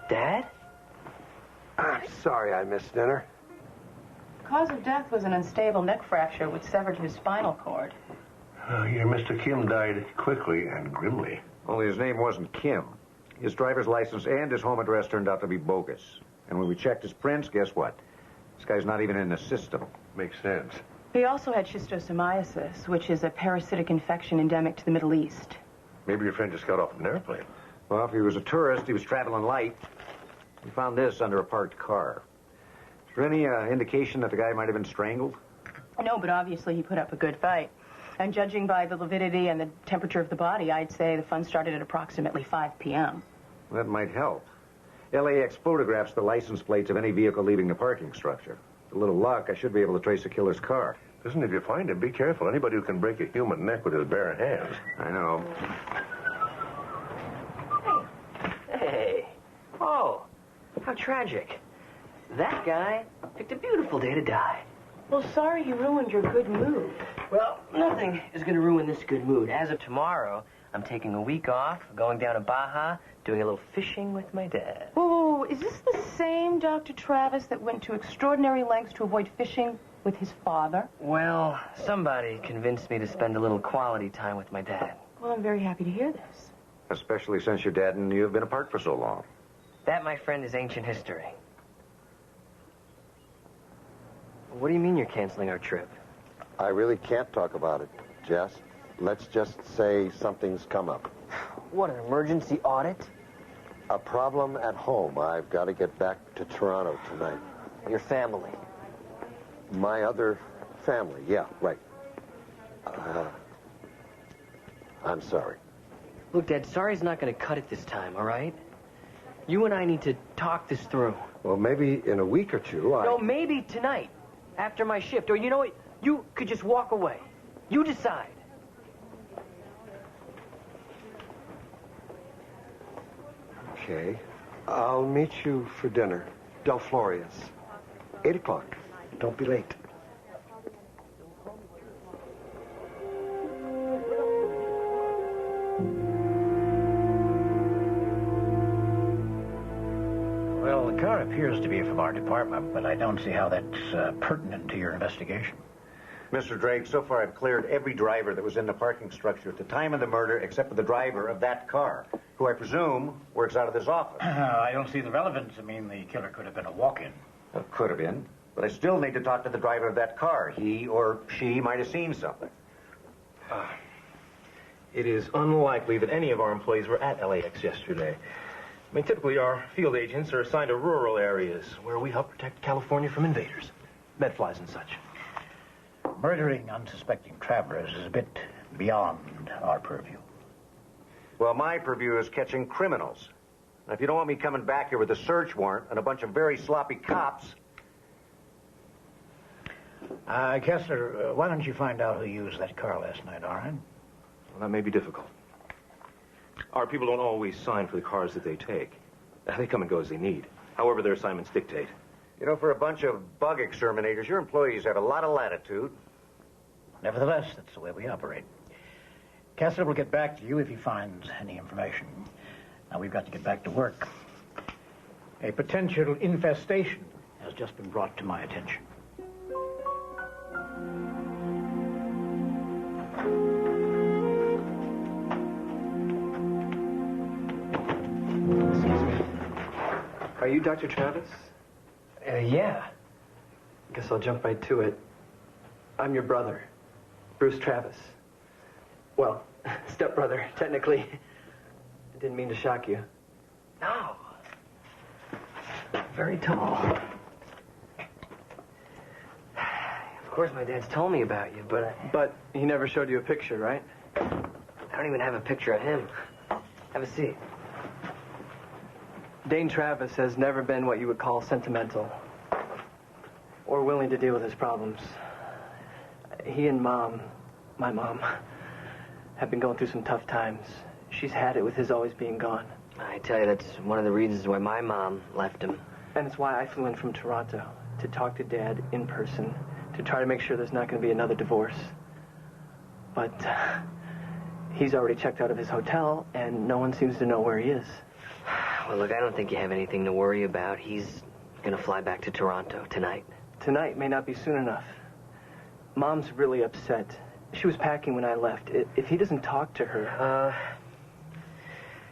Dad? I'm sorry I missed dinner. Cause of death was an unstable neck fracture which severed his spinal cord. Your Mr. Kim died quickly and grimly. Only his name wasn't Kim. His driver's license and his home address turned out to be bogus. And when we checked his prints, guess what? This guy's not even in the system. Makes sense. He also had schistosomiasis, which is a parasitic infection endemic to the Middle East. Maybe your friend just got off an airplane. Well, if he was a tourist, he was traveling light. We found this under a parked car. Is there any indication that the guy might have been strangled? No, but obviously he put up a good fight. And judging by the lividity and the temperature of the body, I'd say the fun started at approximately 5 p.m. That might help. LAX photographs the license plates of any vehicle leaving the parking structure. With a little luck, I should be able to trace the killer's car. Listen, if you find him, be careful. Anybody who can break a human neck with his bare hands. I know. Hey. Oh, how tragic. That guy picked a beautiful day to die. Well, sorry you ruined your good mood. Well, nothing is going to ruin this good mood. As of tomorrow, I'm taking a week off, going down to Baja, doing a little fishing with my dad. Oh, is this the same Dr. Travis that went to extraordinary lengths to avoid fishing with his father? Well, somebody convinced me to spend a little quality time with my dad. Well, I'm very happy to hear this. Especially since your dad and you have been apart for so long. That, my friend, is ancient history. What do you mean you're canceling our trip? I really can't talk about it, Jess. Let's just say something's come up. What, an emergency audit? A problem at home. I've got to get back to Toronto tonight. Your family. My other family, yeah, right. I'm sorry. Look, Dad, sorry's not going to cut it this time, all right? You and I need to talk this through. Well, maybe in a week or two, No, maybe tonight, after my shift. Or you know what? You could just walk away. You decide. Okay. I'll meet you for dinner. Del Floria's. 8 o'clock. Don't be late. Well, the car appears to be from our department, but I don't see how that's pertinent to your investigation. Mr. Drake, so far I've cleared every driver that was in the parking structure at the time of the murder except for the driver of that car, who I presume works out of this office. I don't see the relevance. I mean, the killer could have been a walk-in. It could have been, but I still need to talk to the driver of that car. He or she might have seen something. It is unlikely that any of our employees were at LAX yesterday. I mean, typically our field agents are assigned to rural areas where we help protect California from invaders, medflies and such. Murdering unsuspecting travelers is a bit beyond our purview. Well, my purview is catching criminals. Now, if you don't want me coming back here with a search warrant and a bunch of very sloppy cops... Kessler, why don't you find out who used that car last night, Arlen? Well, that may be difficult. Our people don't always sign for the cars that they take. They come and go as they need, however their assignments dictate. You know, for a bunch of bug exterminators, your employees have a lot of latitude. Nevertheless, that's the way we operate. Kessler will get back to you if he finds any information. Now, we've got to get back to work. A potential infestation has just been brought to my attention. Excuse me. Are you Dr. Travis? Yeah. Guess I'll jump right to it. I'm your brother, Bruce Travis. Well, stepbrother, technically. I didn't mean to shock you. No. Very tall. Of course, my dad's told me about you, but But he never showed you a picture, right? I don't even have a picture of him. Have a seat. Dane Travis has never been what you would call sentimental or willing to deal with his problems. He and Mom, my mom, have been going through some tough times. She's had it with his always being gone. I tell you, that's one of the reasons why my mom left him. And it's why I flew in from Toronto to talk to Dad in person, to try to make sure there's not going to be another divorce. But he's already checked out of his hotel, and no one seems to know where he is. Well, look, I don't think you have anything to worry about. He's gonna fly back to Toronto tonight. Tonight may not be soon enough. Mom's really upset. She was packing when I left. If he doesn't talk to her...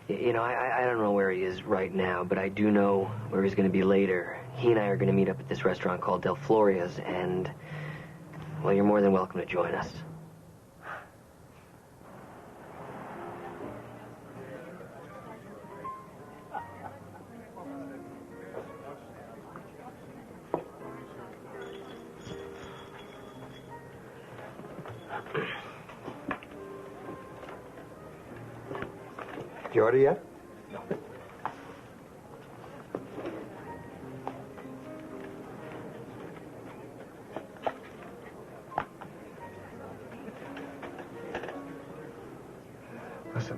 You know, I don't know where he is right now, but I do know where he's gonna be later. He and I are gonna meet up at this restaurant called Del Floria's, and... well, you're more than welcome to join us. You order yet? Listen.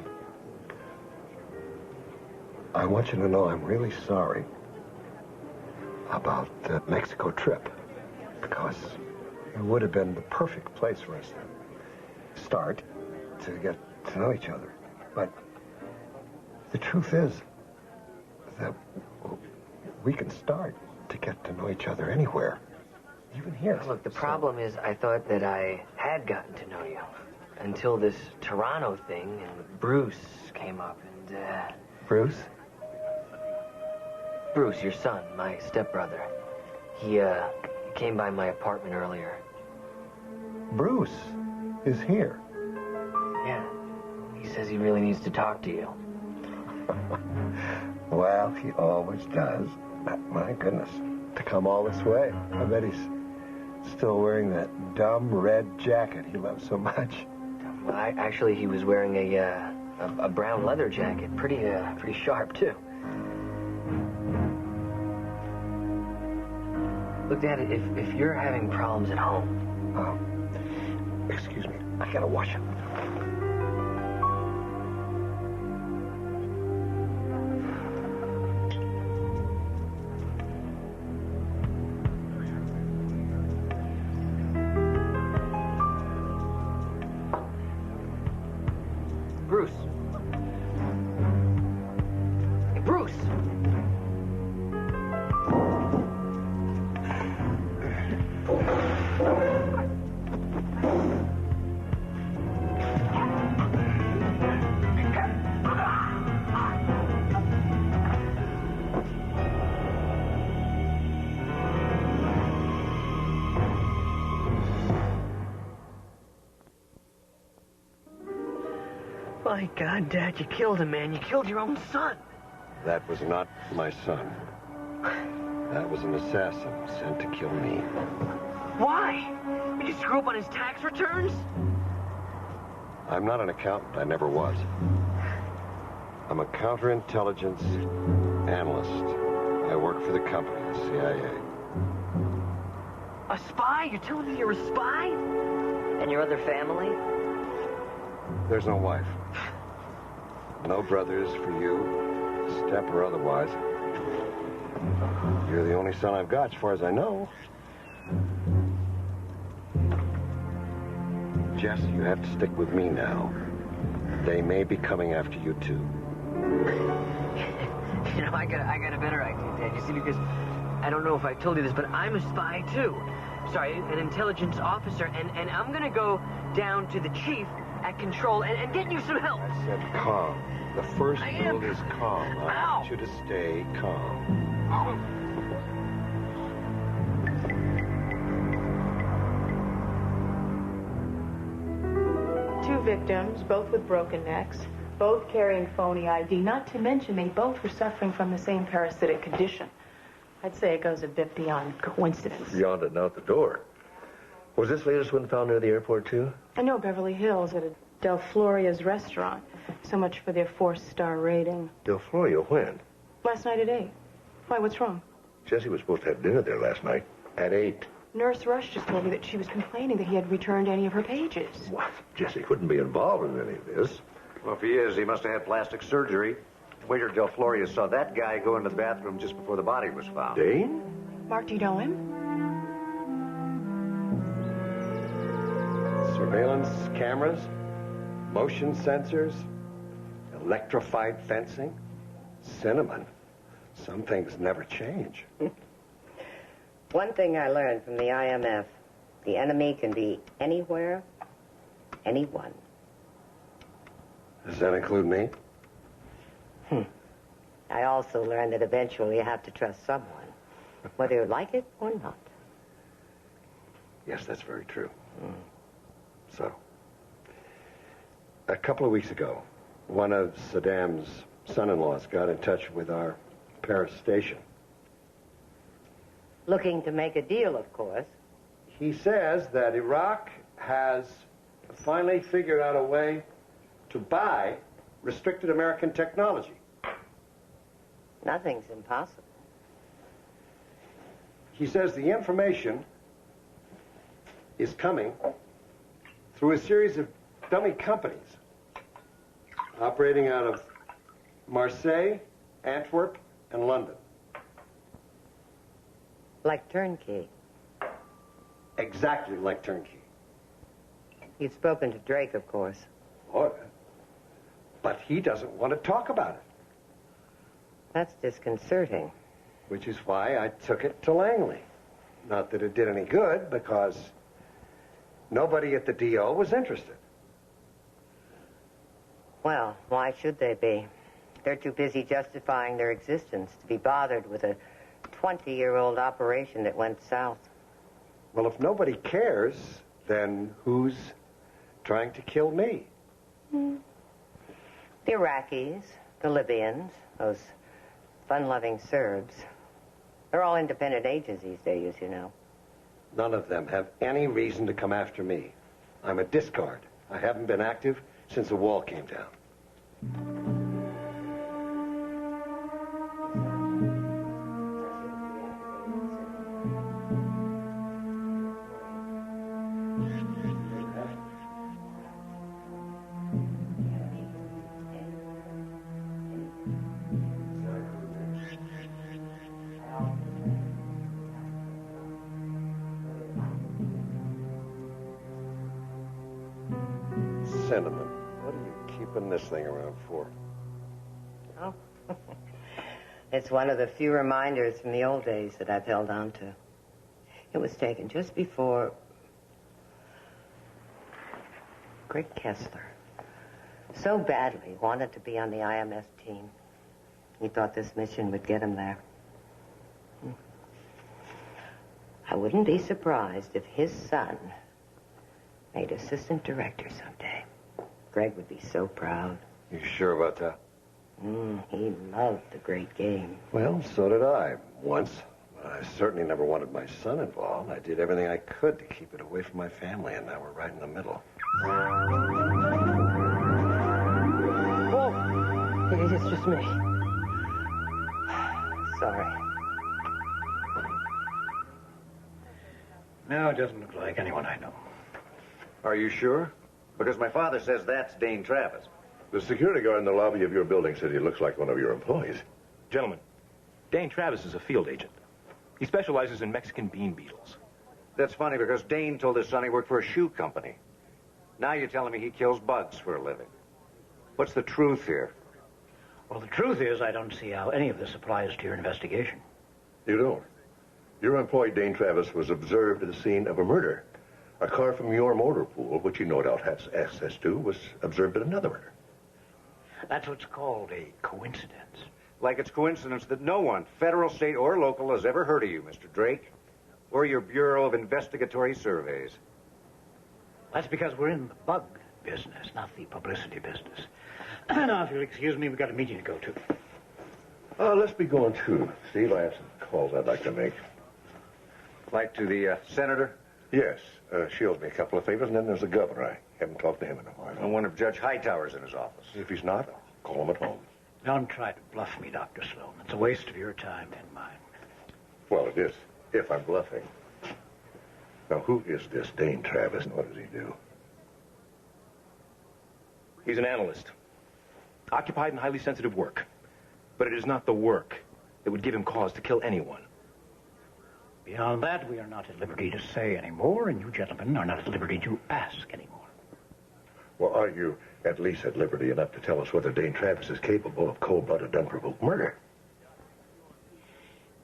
I want you to know I'm really sorry about the Mexico trip, because it would have been the perfect place for us to start to get to know each other. But the truth is that we can start to get to know each other anywhere, even here. Look, the problem is I thought that I had gotten to know you until this Toronto thing, and Bruce came up, and, Bruce? Bruce, your son, my stepbrother. He came by my apartment earlier. Bruce is here. Yeah. He says he really needs to talk to you. Well, he always does. My goodness. To come all this way. I bet he's still wearing that dumb red jacket he loves so much. Well, actually, he was wearing a brown leather jacket. Pretty sharp, too. Look, Dad, if you're having problems at home... Excuse me. I gotta wash it. Bruce. Hey, Bruce! My God, Dad, you killed him, man. You killed your own son. That was not my son. That was an assassin sent to kill me. Why? Did you screw up on his tax returns? I'm not an accountant. I never was. I'm a counterintelligence analyst. I work for the company, the CIA. A spy? You're telling me you're a spy? And your other family? There's no wife. No brothers for you, step or otherwise. You're the only son I've got, as far as I know. Jess, you have to stick with me now. They may be coming after you, too. You know, I got a better idea, Dad. You see, because I don't know if I told you this, but I'm a spy, too. Sorry, an intelligence officer, and I'm gonna go down to the chief at Control and get you some help. I said calm. The first rule is calm. I want you to stay calm. Two victims, both with broken necks. both carrying phony ID, not to mention they both were suffering from the same parasitic condition. I'd say it goes a bit beyond coincidence. Beyond it and out the door. Was this latest one found near the airport, too? I know Beverly Hills at a Del Floria's restaurant. So much for their 4-star rating. Del Florio, when? Last night at 8. Why, what's wrong? Jesse was supposed to have dinner there last night at 8. Nurse Rush just told me that she was complaining that he had returned any of her pages. What? Jesse couldn't be involved in any of this. Well, if he is, he must have had plastic surgery. Waiter Del Florio saw that guy go into the bathroom just before the body was found. Dane? Mark, do you know him? Surveillance cameras, motion sensors, electrified fencing, cinnamon. Some things never change. One thing I learned from the IMF, the enemy can be anywhere, anyone. Does that include me? I also learned that eventually you have to trust someone, whether you like it or not. Yes, that's very true. So, a couple of weeks ago, one of Saddam's son-in-laws got in touch with our Paris station. Looking to make a deal, of course. He says that Iraq has finally figured out a way to buy restricted American technology. Nothing's impossible. He says the information is coming through a series of dummy companies operating out of Marseille, Antwerp, and London. Like turnkey. Exactly like turnkey. You've spoken to Drake, of course. Oh, but he doesn't want to talk about it. That's disconcerting. Which is why I took it to Langley. Not that it did any good, because nobody at the DO was interested. Well, why should they be? They're too busy justifying their existence to be bothered with a 20-year-old operation that went south. Well, if nobody cares, then who's trying to kill me? The Iraqis, the Libyans, those fun-loving Serbs. They're all independent agencies, days, you know. None of them have any reason to come after me. I'm a discard. I haven't been active since the wall came down. Cinnamon, what are you keeping this thing around for? Oh. It's one of the few reminders from the old days that I've held on to. It was taken just before Greg Kessler so badly wanted to be on the IMF team. He thought this mission would get him there. I wouldn't be surprised if his son made assistant director someday. Greg would be so proud. You sure about that? He loved the great game. Well, so did I, once. I certainly never wanted my son involved. I did everything I could to keep it away from my family, and now we're right in the middle. Oh, it's just me. Sorry. No, it doesn't look like anyone I know. Are you sure? Because my father says that's Dane Travis. The security guard in the lobby of your building said he looks like one of your employees. Gentlemen, Dane Travis is a field agent. He specializes in Mexican bean beetles. That's funny because Dane told his son he worked for a shoe company. Now you're telling me he kills bugs for a living. What's the truth here? Well, the truth is I don't see how any of this applies to your investigation. You don't? Your employee, Dane Travis, was observed at the scene of a murder. A car from your motor pool, which he no doubt has access to, was observed at another murder. That's what's called a coincidence. Like it's coincidence that no one, federal, state, or local, has ever heard of you, Mr. Drake, or your Bureau of Investigatory Surveys. That's because we're in the bug business, not the publicity business. Now, if you'll excuse me, we've got a meeting to go to. Let's be going too. Steve, I have some calls I'd like to make. Like to the senator? Yes, she owes me a couple of favors, and then there's the governor. I haven't talked to him in a while. I wonder if Judge Hightower's in his office. If he's not, I'll call him at home. Don't try to bluff me, Dr. Sloan. It's a waste of your time and mine. Well, it is, if I'm bluffing. Now, who is this Dane Travis, and what does he do? He's an analyst. Occupied in highly sensitive work. But it is not the work that would give him cause to kill anyone. Beyond that, we are not at liberty to say any more, and you gentlemen are not at liberty to ask any more. Well, are you at least at liberty enough to tell us whether Dane Travis is capable of cold-blooded, unprovoked murder?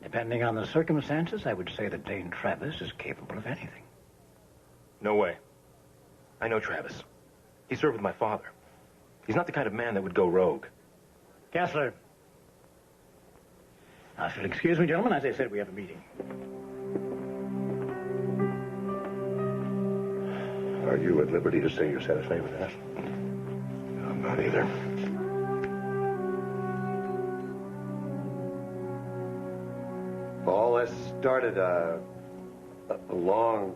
Depending on the circumstances, I would say that Dane Travis is capable of anything. No way. I know Travis. He served with my father. He's not the kind of man that would go rogue. Kessler. Now, if you'll excuse me, gentlemen, as I said, we have a meeting. Are you at liberty to say you're satisfied with that? I'm not either. All this started a long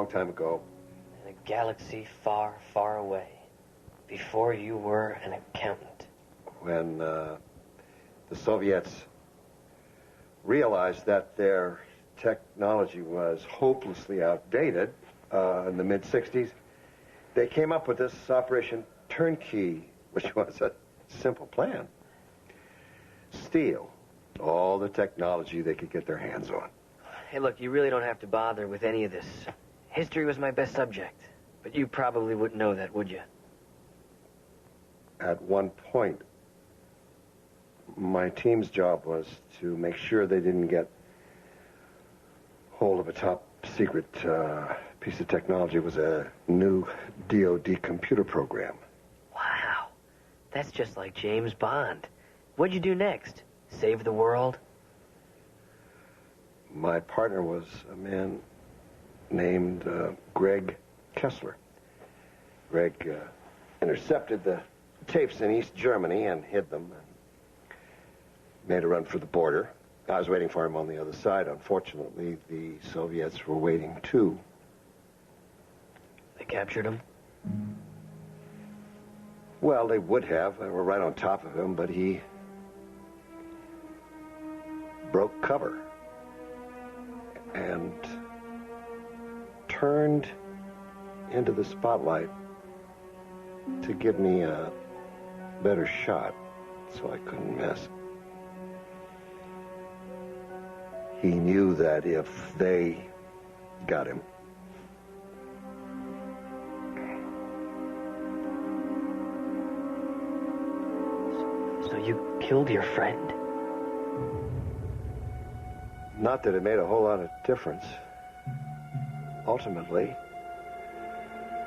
time ago. In a galaxy far, far away. Before you were an accountant. When the Soviets realized that their technology was hopelessly outdated in the mid-'60s, they came up with this Operation Turnkey, which was a simple plan. Steal all the technology they could get their hands on. Hey, look, you really don't have to bother with any of this. History was my best subject, but you probably wouldn't know that, would you? At one point, my team's job was to make sure they didn't get hold of a top-secret piece of technology. It was a new DOD computer program. Wow. That's just like James Bond. What'd you do next? Save the world? My partner was a man named Greg Kessler. Greg intercepted the tapes in East Germany and hid them and made a run for the border. I was waiting for him on the other side. Unfortunately, the Soviets were waiting too. They captured him? Well, they would have. They were right on top of him, but he broke cover and turned into the spotlight to give me a better shot so I couldn't miss. He knew that if they got him, So you killed your friend? not that it made a whole lot of difference. Ultimately,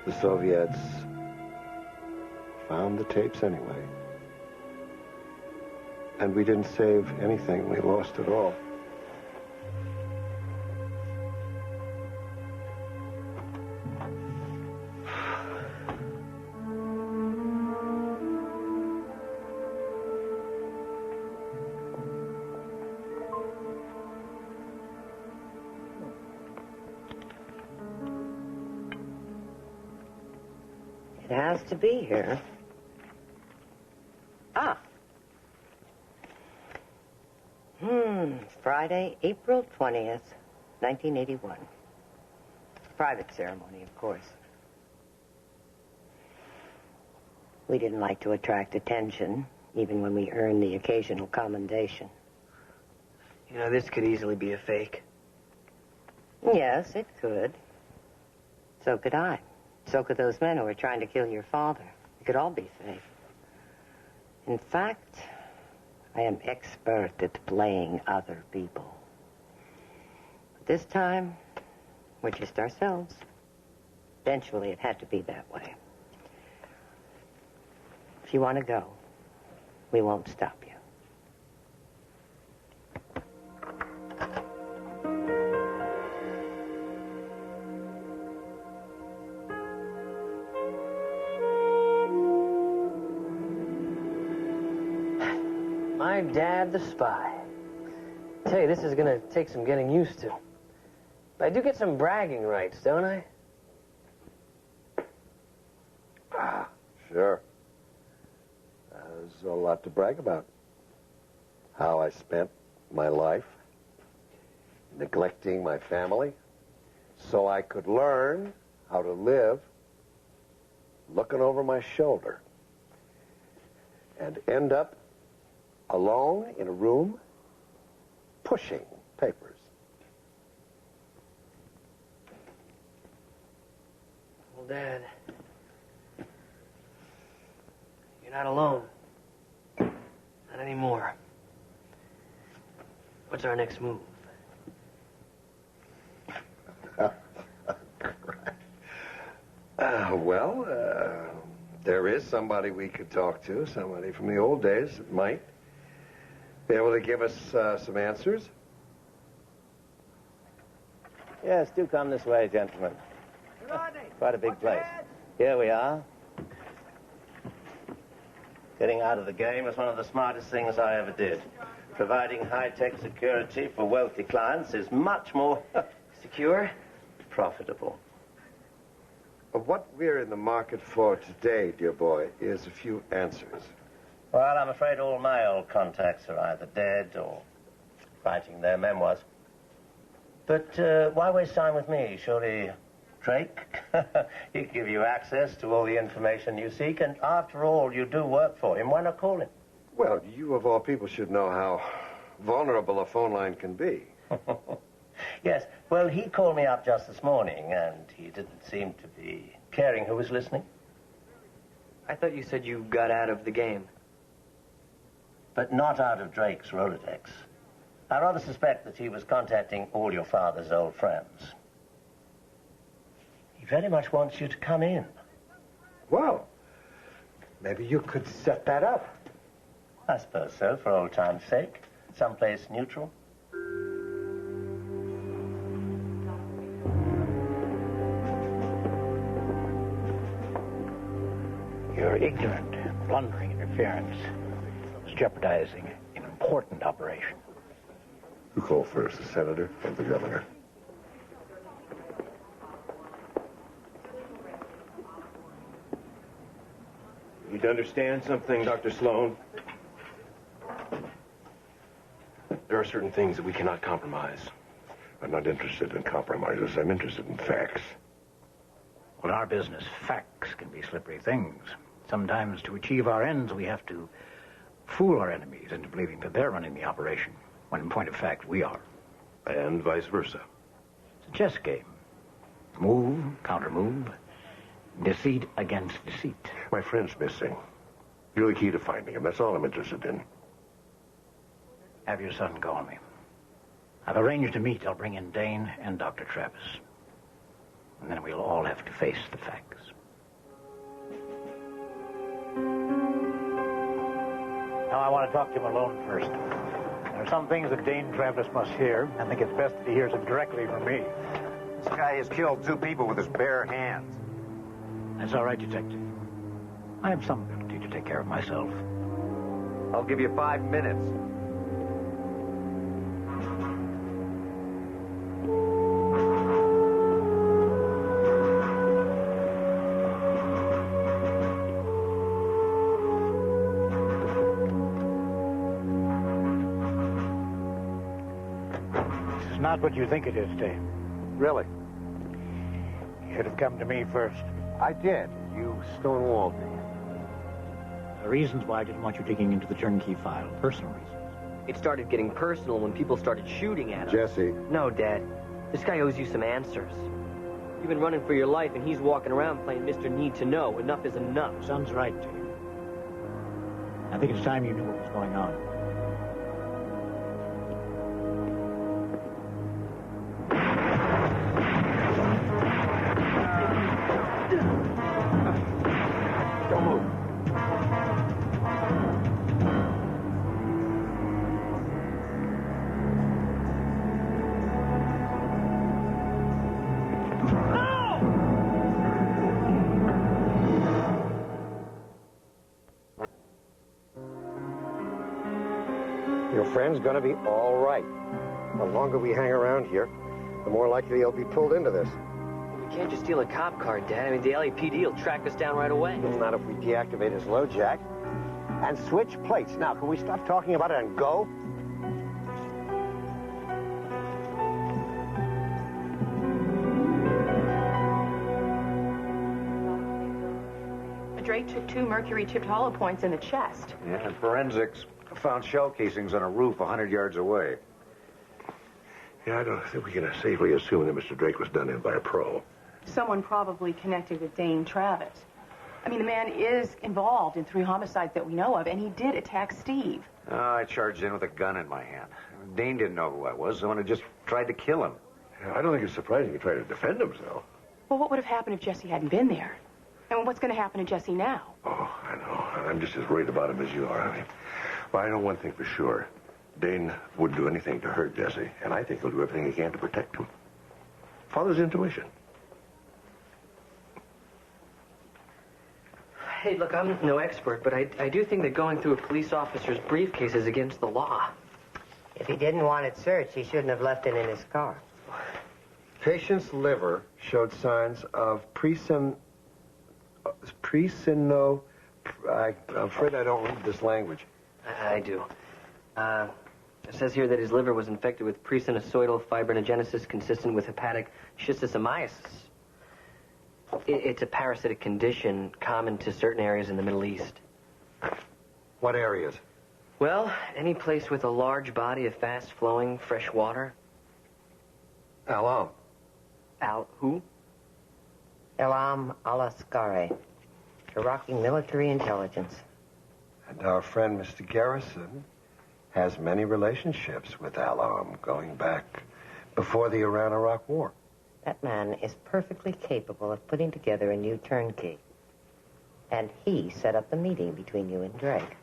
the Soviets found the tapes anyway. And we didn't save anything. We lost it all. It has to be here. Ah. Friday, April 20th, 1981. Private ceremony, of course. We didn't like to attract attention, even when we earned the occasional commendation. You know, this could easily be a fake. Yes, it could. So could I. So could those men who were trying to kill your father. It could all be fake. In fact, I am expert at playing other people. But this time, we're just ourselves. Eventually, it had to be that way. If you want to go, we won't stop you. My dad, the spy. Tell you, this is gonna take some getting used to. But I do get some bragging rights, don't I? Sure. There's a lot to brag about. How I spent my life neglecting my family so I could learn how to live looking over my shoulder and end up alone in a room pushing papers. Well, Dad, you're not alone. Not anymore. What's our next move? There is somebody we could talk to, somebody from the old days that might be able to give us some answers. Yes, do come this way, gentlemen. Quite a big place. Here we are. Getting out of the game was one of the smartest things I ever did. Providing high-tech security for wealthy clients is much more secure, profitable. What we're in the market for today, dear boy, is a few answers. Well, I'm afraid all my old contacts are either dead or writing their memoirs. But why waste time with me? Surely Drake, he'd give you access to all the information you seek, and after all, you do work for him. Why not call him? Well, you of all people should know how vulnerable a phone line can be. Yes, well, he called me up just this morning, and he didn't seem to be caring who was listening. I thought you said you got out of the game. But not out of Drake's Rolodex. I rather suspect that he was contacting all your father's old friends. He very much wants you to come in. Well, maybe you could set that up. I suppose so, for old time's sake. Someplace neutral. Your ignorant, blundering interference is jeopardizing an important operation. Who called first, the senator or the governor? You need to understand something, Dr. Sloan. There are certain things that we cannot compromise. I'm not interested in compromises. I'm interested in facts. Well, in our business, facts can be slippery things. Sometimes to achieve our ends, we have to fool our enemies into believing that they're running the operation, when in point of fact, we are. And vice versa. It's a chess game. Move, counter-move, deceit against deceit. My friend's missing. You're the key to finding him. That's all I'm interested in. Have your son call me. I've arranged to meet. I'll bring in Dane and Dr. Travis. And then we'll all have to face the facts. Now, I want to talk to him alone first. There are some things that Dane Travis must hear. I think it's best that he hears them directly from me. This guy has killed 2 people with his bare hands. That's all right, Detective. I have some ability to take care of myself. I'll give you 5 minutes. This is not what you think it is, Dane. Really? You should have come to me first. I did. You stonewalled me. The reasons why I didn't want you digging into the turnkey file. Personal reasons. It started getting personal when people started shooting at him. Jesse. No, Dad. This guy owes you some answers. You've been running for your life, and he's walking around playing Mr. Need to Know. Enough is enough. Son's right, Dane. I think it's time you knew what was going on. Don't move. Your friend's gonna be all right. The longer we hang around here, the more likely he'll be pulled into this. We can't just steal a cop car, Dad. I mean, the LAPD will track us down right away. Not if we deactivate his LoJack and switch plates. Now, can we stop talking about it and go? Drake took 2 mercury-tipped hollow points in the chest. Yeah, and forensics found shell casings on a roof 100 yards away. Yeah, I don't think we can safely assume that Mr. Drake was done in by a pro. Someone probably connected with Dane Travis. I mean, the man is involved in 3 homicides that we know of, and he did attack Steve. I charged in with a gun in my hand. Dane didn't know who I was, so I just tried to kill him. Yeah, I don't think it's surprising he tried to defend himself. Well, what would have happened if Jesse hadn't been there? And what's going to happen to Jesse now? Oh, I know. I'm just as worried about him as you are, honey. Well, I know one thing for sure. Dane wouldn't do anything to hurt Jesse, and I think he'll do everything he can to protect him. Father's intuition. Hey, look, I'm no expert, but I do think that going through a police officer's briefcase is against the law. If he didn't want it searched, he shouldn't have left it in his car. Patient's liver showed signs of I'm afraid I don't read this language. I do. It says here that his liver was infected with pre-sinusoidal fibrinogenesis consistent with hepatic schistosomiasis. It's a parasitic condition common to certain areas in the Middle East. What areas? Well, any place with a large body of fast-flowing fresh water. Alam. Who? Elam al-Askari, Iraqi military intelligence. And our friend Mr. Garrison has many relationships with Alam going back before the Iran-Iraq War. That man is perfectly capable of putting together a new turnkey. And he set up the meeting between you and Drake.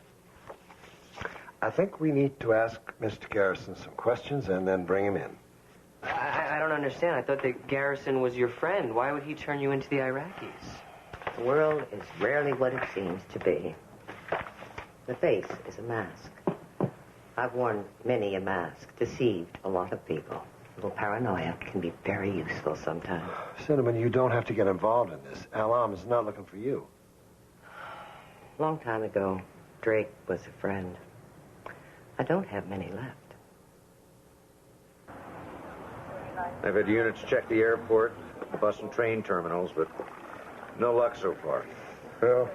I think we need to ask Mr. Garrison some questions and then bring him in. I don't understand. I thought that Garrison was your friend. Why would he turn you into the Iraqis? The world is rarely what it seems to be. The face is a mask. I've worn many a mask, deceived a lot of people. A little paranoia can be very useful sometimes. Cinnamon, you don't have to get involved in this. Alam is not looking for you. Long time ago, Drake was a friend. I don't have many left. I've had units check the airport, bus and train terminals, but no luck so far. Well,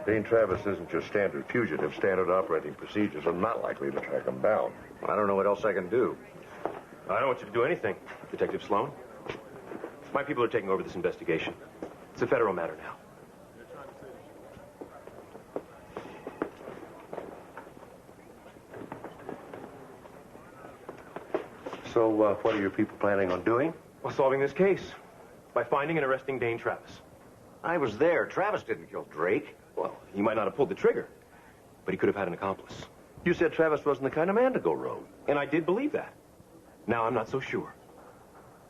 Dane Travis isn't your standard fugitive. Standard operating procedures are not likely to track him down. I don't know what else I can do. I don't want you to do anything, Detective Sloan. My people are taking over this investigation. It's a federal matter now. So, what are your people planning on doing? Well, solving this case by finding and arresting Dane Travis. I was there. Travis didn't kill Drake. Well, he might not have pulled the trigger, but he could have had an accomplice. You said Travis wasn't the kind of man to go rogue. And I did believe that. Now I'm not so sure.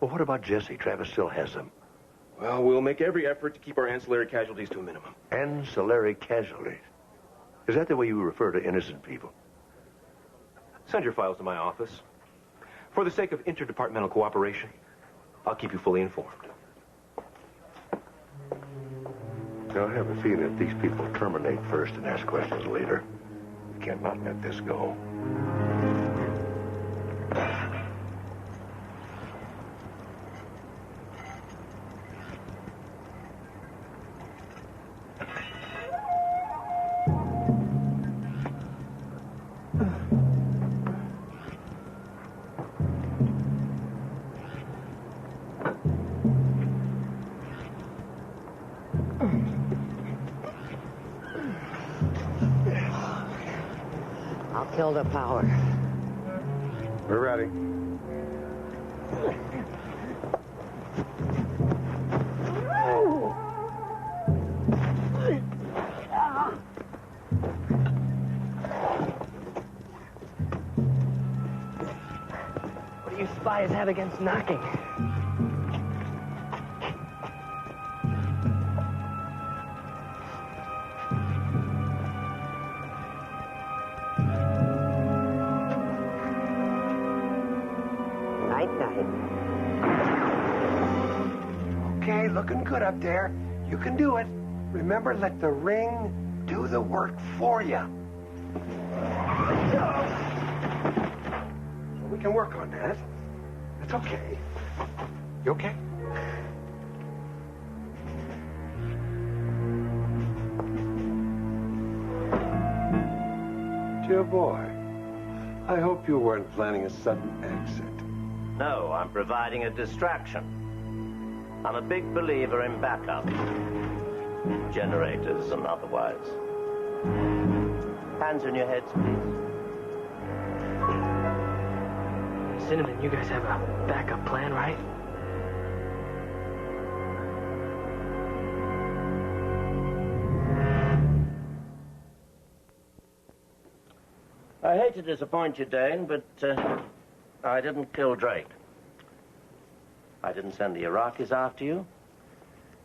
Well, what about Jesse? Travis still has him. Well, we'll make every effort to keep our ancillary casualties to a minimum. Ancillary casualties? Is that the way you refer to innocent people? Send your files to my office. For the sake of interdepartmental cooperation, I'll keep you fully informed. Now, I have a feeling that these people terminate first and ask questions later. We can't not let this go. I'll kill the power. We're ready. What do you spies have against knocking? Got it. Okay, looking good up there. You can do it. Remember, let the ring do the work for you. We can work on that. It's okay. You okay? Dear boy, I hope you weren't planning a sudden exit. No, I'm providing a distraction. I'm a big believer in backup. Generators and otherwise. Hands on your heads, please. Cinnamon, you guys have a backup plan, right? I hate to disappoint you, Dane, but I didn't kill Drake. I didn't send the Iraqis after you,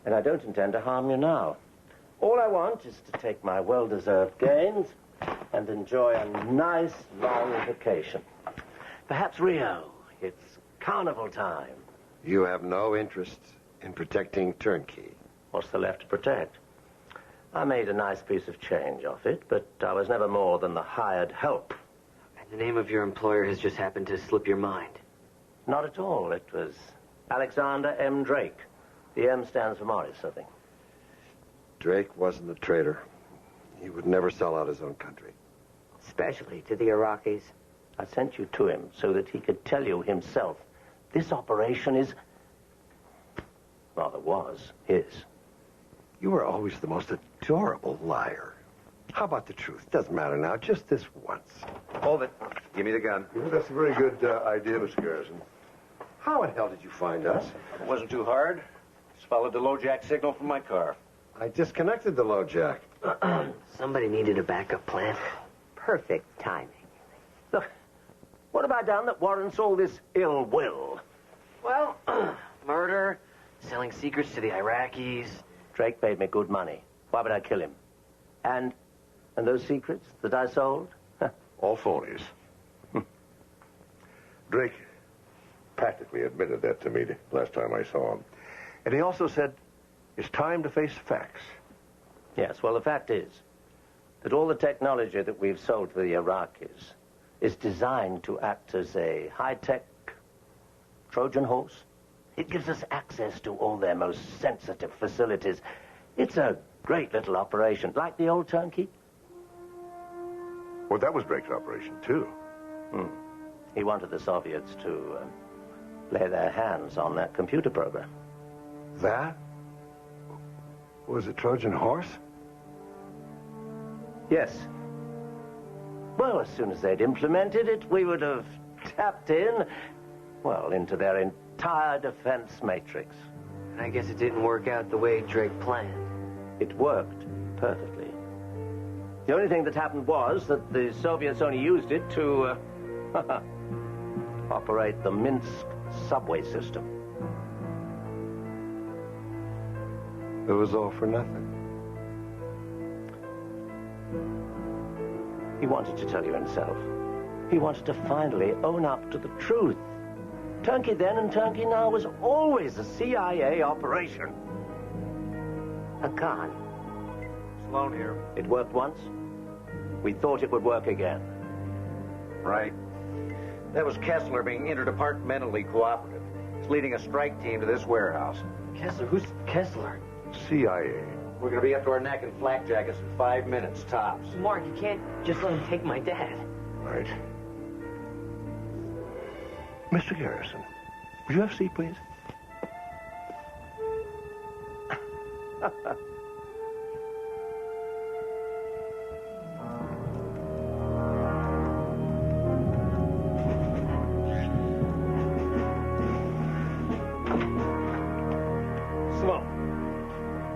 and I don't intend to harm you now. All I want is to take my well-deserved gains and enjoy a nice, long vacation. Perhaps Rio. It's carnival time. You have no interest in protecting Turnkey. What's there left to protect? I made a nice piece of change off it, but I was never more than the hired help. And the name of your employer has just happened to slip your mind. Not at all. It was Alexander M. Drake. The M stands for Morris, I think. Drake wasn't a traitor. He would never sell out his own country. Especially to the Iraqis. I sent you to him so that he could tell you himself. This operation is... rather was his. You were always the most adorable liar. How about the truth? Doesn't matter now. Just this once. Hold it. Give me the gun. That's a very good idea, Mr. Garrison. How in hell did you find us? It wasn't too hard. Just followed the low jack signal from my car. I disconnected the low jack. Somebody needed a backup plan. Perfect timing. Look, what have I done that warrants all this ill will? Well, murder, selling secrets to the Iraqis. Drake paid me good money. Why would I kill him? And those secrets that I sold? All phonies. Drake practically admitted that to me the last time I saw him. And he also said, it's time to face facts. Yes, well, the fact is that all the technology that we've sold to the Iraqis is designed to act as a high-tech Trojan horse. It gives us access to all their most sensitive facilities. It's a great little operation, like the old Turnkey. Well, that was Drake's operation, too. He wanted the Soviets to lay their hands on that computer program. That? Was it Trojan horse? Yes. Well, as soon as they'd implemented it, we would have tapped in, well, into their entire defense matrix. And I guess it didn't work out the way Drake planned. It worked perfectly. The only thing that happened was that the Soviets only used it to operate the Minsk subway system. It was all for nothing. He wanted to tell you himself. He wanted to finally own up to the truth. Turnkey then and Turnkey now was always a CIA operation. A con. Sloan here. It worked once. We thought it would work again. Right. That was Kessler being interdepartmentally cooperative. He's leading a strike team to this warehouse. Kessler? Who's Kessler? CIA. We're going to be up to our neck in flak jackets in 5 minutes, tops. Mark, you can't just let him take my dad. Right. Mr. Garrison, would you have a seat, please?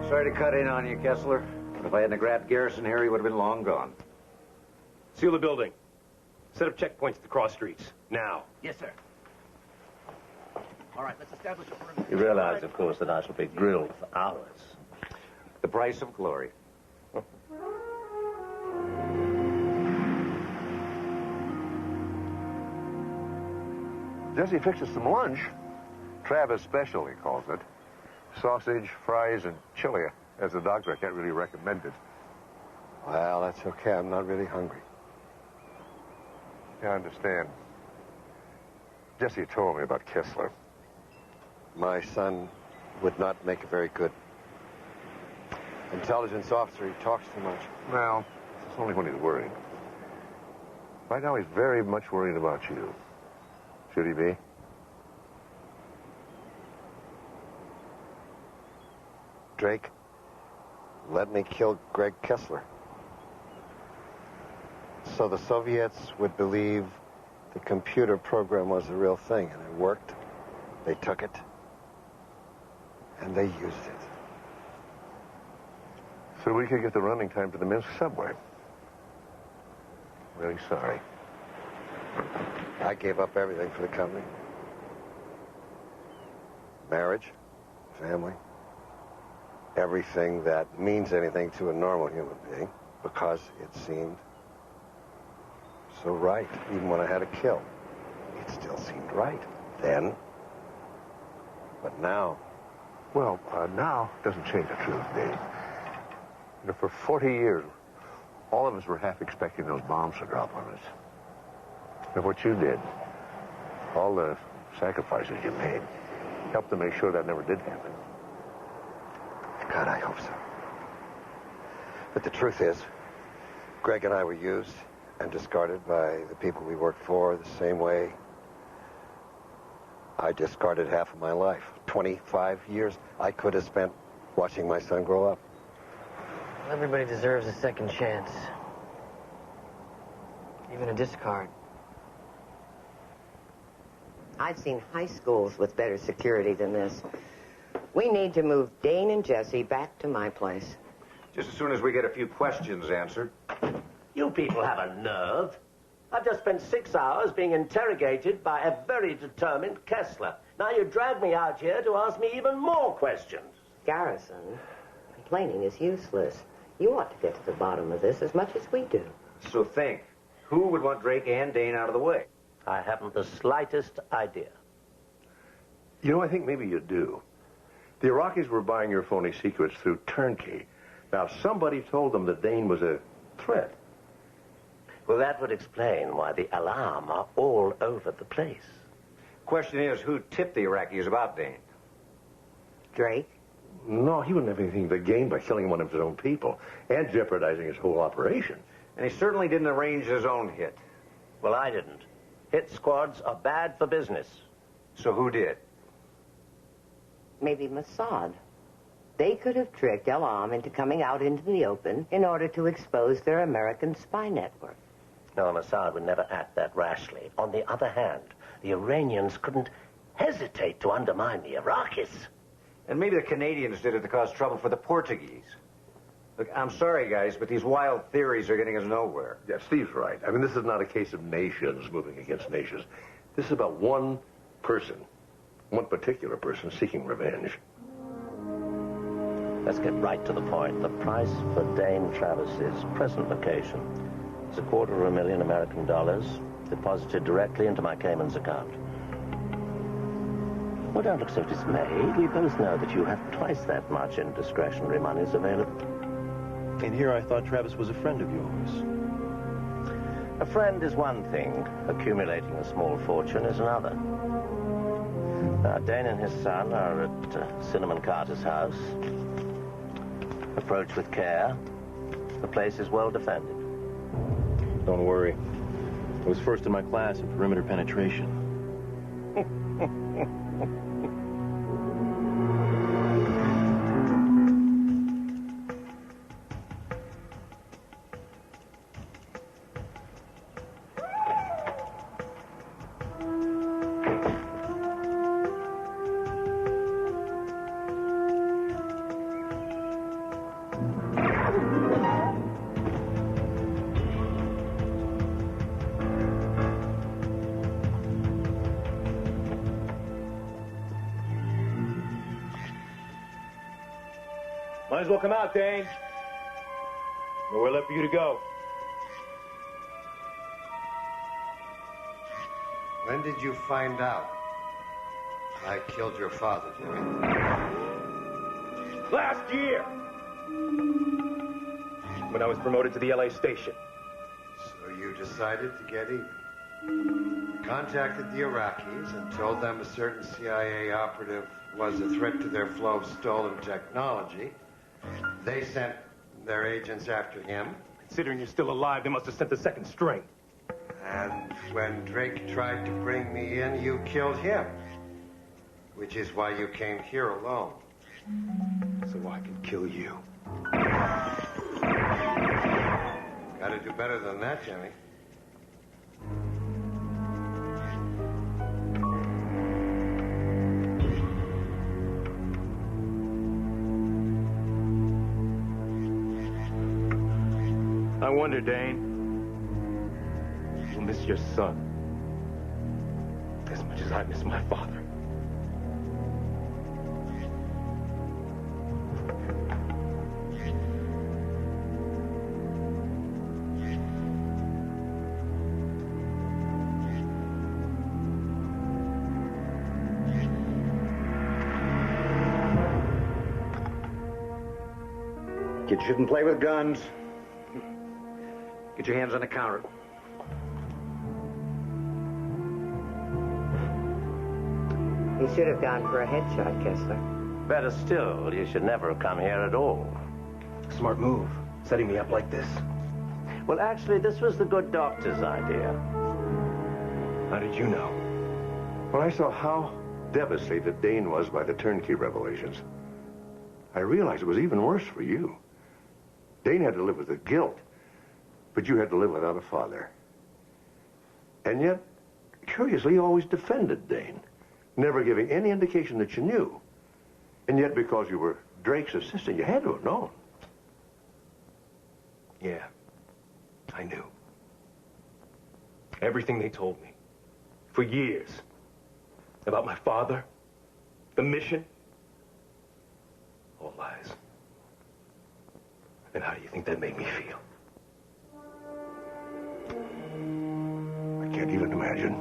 Sorry to cut in on you, Kessler. But if I hadn't grabbed Garrison here, he would have been long gone. Seal the building. Set up checkpoints at the cross streets. Now. Yes, sir. All right, let's establish a perimeter. You realize, of course, that I shall be grilled for hours. The price of glory. Jesse fixes some lunch. Travis special, he calls it. Sausage, fries, and chili. As a doctor, I can't really recommend it. Well, that's okay. I'm not really hungry. Yeah, I understand. Jesse told me about Kessler. My son would not make a very good intelligence officer. He talks too much. Well, it's only when he's worried. Right now, he's very much worried about you. Should he be? Drake, let me kill Greg Kessler. So the Soviets would believe the computer program was the real thing, and it worked. They took it, and they used it. So we could get the running time to the Minsk subway. Really sorry. I gave up everything for the company. Marriage, family, everything that means anything to a normal human being, because it seemed so right. Even when I had to kill, it still seemed right then. But now... Well, now doesn't change the truth, Dave. You know, for 40 years, all of us were half expecting those bombs to drop on us. And what you did, all the sacrifices you made, helped to make sure that never did happen. God, I hope so. But the truth is, Greg and I were used and discarded by the people we worked for the same way I discarded half of my life. 25 years I could have spent watching my son grow up. Everybody deserves a second chance. Even a discard. I've seen high schools with better security than this. We need to move Dane and Jesse back to my place. Just as soon as we get a few questions answered. You people have a nerve. I've just spent 6 hours being interrogated by a very determined Kessler. Now you drag me out here to ask me even more questions. Garrison, complaining is useless. You ought to get to the bottom of this as much as we do. So think, who would want Drake and Dane out of the way? I haven't the slightest idea. You know, I think maybe you do. The Iraqis were buying your phony secrets through Turnkey. Now, somebody told them that Dane was a threat. Well, that would explain why the alarm are all over the place. Question is, who tipped the Iraqis about Dane? Drake? No, he wouldn't have anything to gain by killing one of his own people and jeopardizing his whole operation. And he certainly didn't arrange his own hit. Well, I didn't. Hit squads are bad for business. So who did? Maybe Mossad. They could have tricked Elam into coming out into the open in order to expose their American spy network. No, Mossad would never act that rashly. On the other hand, the Iranians couldn't hesitate to undermine the Iraqis. And maybe the Canadians did it to cause trouble for the Portuguese. Look, I'm sorry, guys, but these wild theories are getting us nowhere. Yeah, Steve's right. I mean, this is not a case of nations moving against nations. This is about one person, one particular person seeking revenge. Let's get right to the point. The price for Dane Travis's present location is $250,000 American dollars deposited directly into my Cayman's account. Well, don't look so dismayed. We both know that you have twice that much in discretionary monies available. And here I thought Travis was a friend of yours. A friend is one thing. Accumulating a small fortune is another. Now, Dane and his son are at Cinnamon Carter's house. Approach with care. The place is well defended. Don't worry. I was first in my class in perimeter penetration. Might as well come out, Dane. Nowhere left for you to go. When did you find out I killed your father, Jimmy? Last year! When I was promoted to the LA station. So you decided to get even. Contacted the Iraqis and told them a certain CIA operative was a threat to their flow of stolen technology. They sent their agents after him. Considering you're still alive, they must have sent the second string. And when Drake tried to bring me in, you killed him. Which is why you came here alone. So I can kill you. Gotta do better than that, Jimmy. I wonder, Dane, you'll miss your son as much as I miss my father. Kids shouldn't play with guns. Get your hands on the counter. You should have gone for a headshot, Kessler. Better still, you should never have come here at all. Smart move, setting me up like this. Well, actually, this was the good doctor's idea. How did you know? When I saw how devastated Dane was by the turnkey revelations, I realized it was even worse for you. Dane had to live with the guilt, but you had to live without a father. And yet, curiously, you always defended Dane, never giving any indication that you knew. And yet, because you were Drake's assistant, you had to have known. Yeah, I knew. Everything they told me. For years. About my father, the mission. All lies. And how do you think that made me feel? I can't even imagine.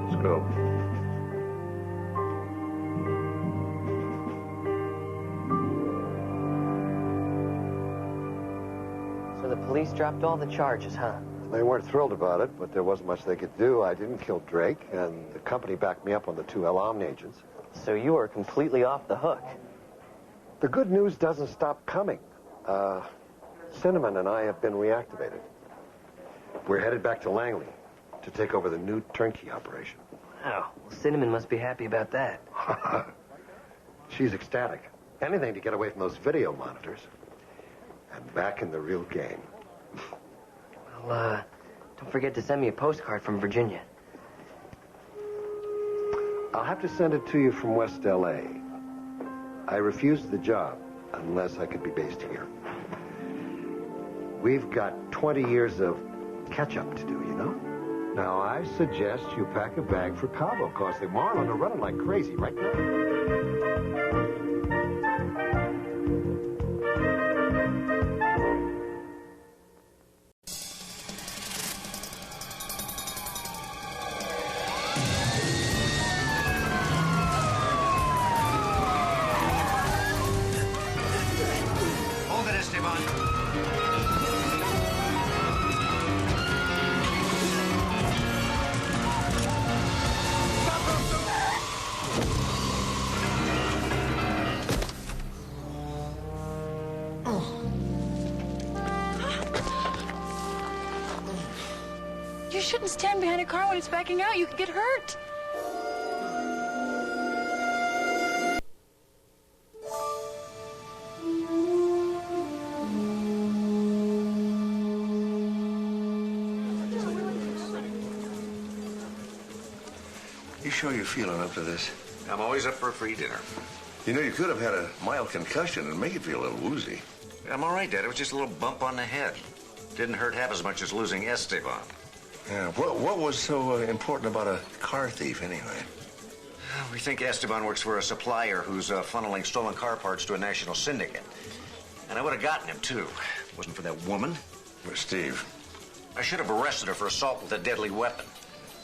Let's go. So the police dropped all the charges, huh? They weren't thrilled about it, but there wasn't much they could do. I didn't kill Drake, and the company backed me up on the 2 El Amn agents. So you are completely off the hook. The good news doesn't stop coming. Cinnamon and I have been reactivated. We're headed back to Langley to take over the new turnkey operation. Wow. Well, Cinnamon must be happy about that. She's ecstatic. Anything to get away from those video monitors. And back in the real game. Well, don't forget to send me a postcard from Virginia. I'll have to send it to you from West L.A. I refused the job unless I could be based here. We've got 20 years of catch-up to do, you know? Now, I suggest you pack a bag for Cabo, because the Marlin are running like crazy right now. You shouldn't stand behind a car when it's backing out. You could get hurt. You sure you're feeling up to this? I'm always up for a free dinner. You know, you could have had a mild concussion and make you feel a little woozy. I'm all right, Dad. It was just a little bump on the head. Didn't hurt half as much as losing Esteban. Yeah, what was so important about a car thief, anyway? We think Esteban works for a supplier who's funneling stolen car parts to a national syndicate. And I would have gotten him, too. Wasn't for that woman. But Steve, I should have arrested her for assault with a deadly weapon.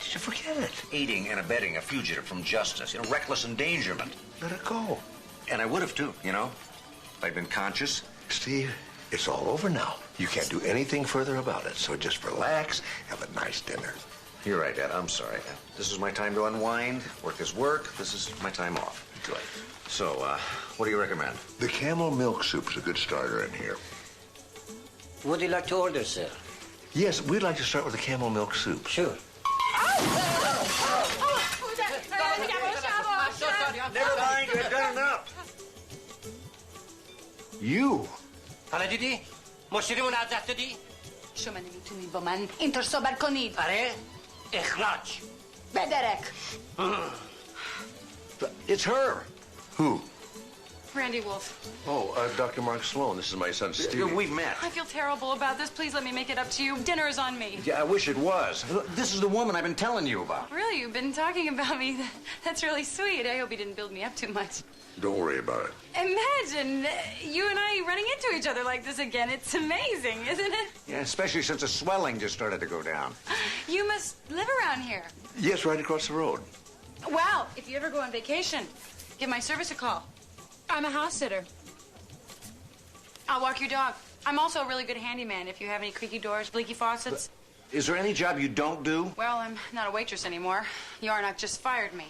Did you forget it? Aiding and abetting a fugitive from justice. You know, reckless endangerment. Let it go. And I would have, too, you know, if I'd been conscious. Steve, it's all over now. You can't do anything further about it, so just relax, have a nice dinner. You're right, Dad. I'm sorry. This is my time to unwind. Work is work. This is my time off. Good. So, what do you recommend? The camel milk soup's a good starter in here. Would you like to order, sir? Yes, we'd like to start with the camel milk soup. Sure. Never mind, you've done enough. You? حالا دیدی؟ مشتریمون از دست دادی؟ شما نمیتونید با من اینطور صحبت کنید. آره؟ اخراج. بدرک. It's her. Who? Randy Wolf. Oh, Dr. Mark Sloan. This is my son, Steve. We've met. I feel terrible about this. Please let me make it up to you. Dinner is on me. Yeah, I wish it was. This is the woman I've been telling you about. Really? You've been talking about me? That's really sweet. I hope he didn't build me up too much. Don't worry about it. Imagine you and I running into each other like this again. It's amazing, isn't it? Yeah, especially since the swelling just started to go down. You must live around here. Yes, right across the road. Wow. If you ever go on vacation, give my service a call. I'm a house sitter. I'll walk your dog. I'm also a really good handyman if you have any creaky doors, leaky faucets. Is there any job you don't do? Well, I'm not a waitress anymore. Yarnock just fired me.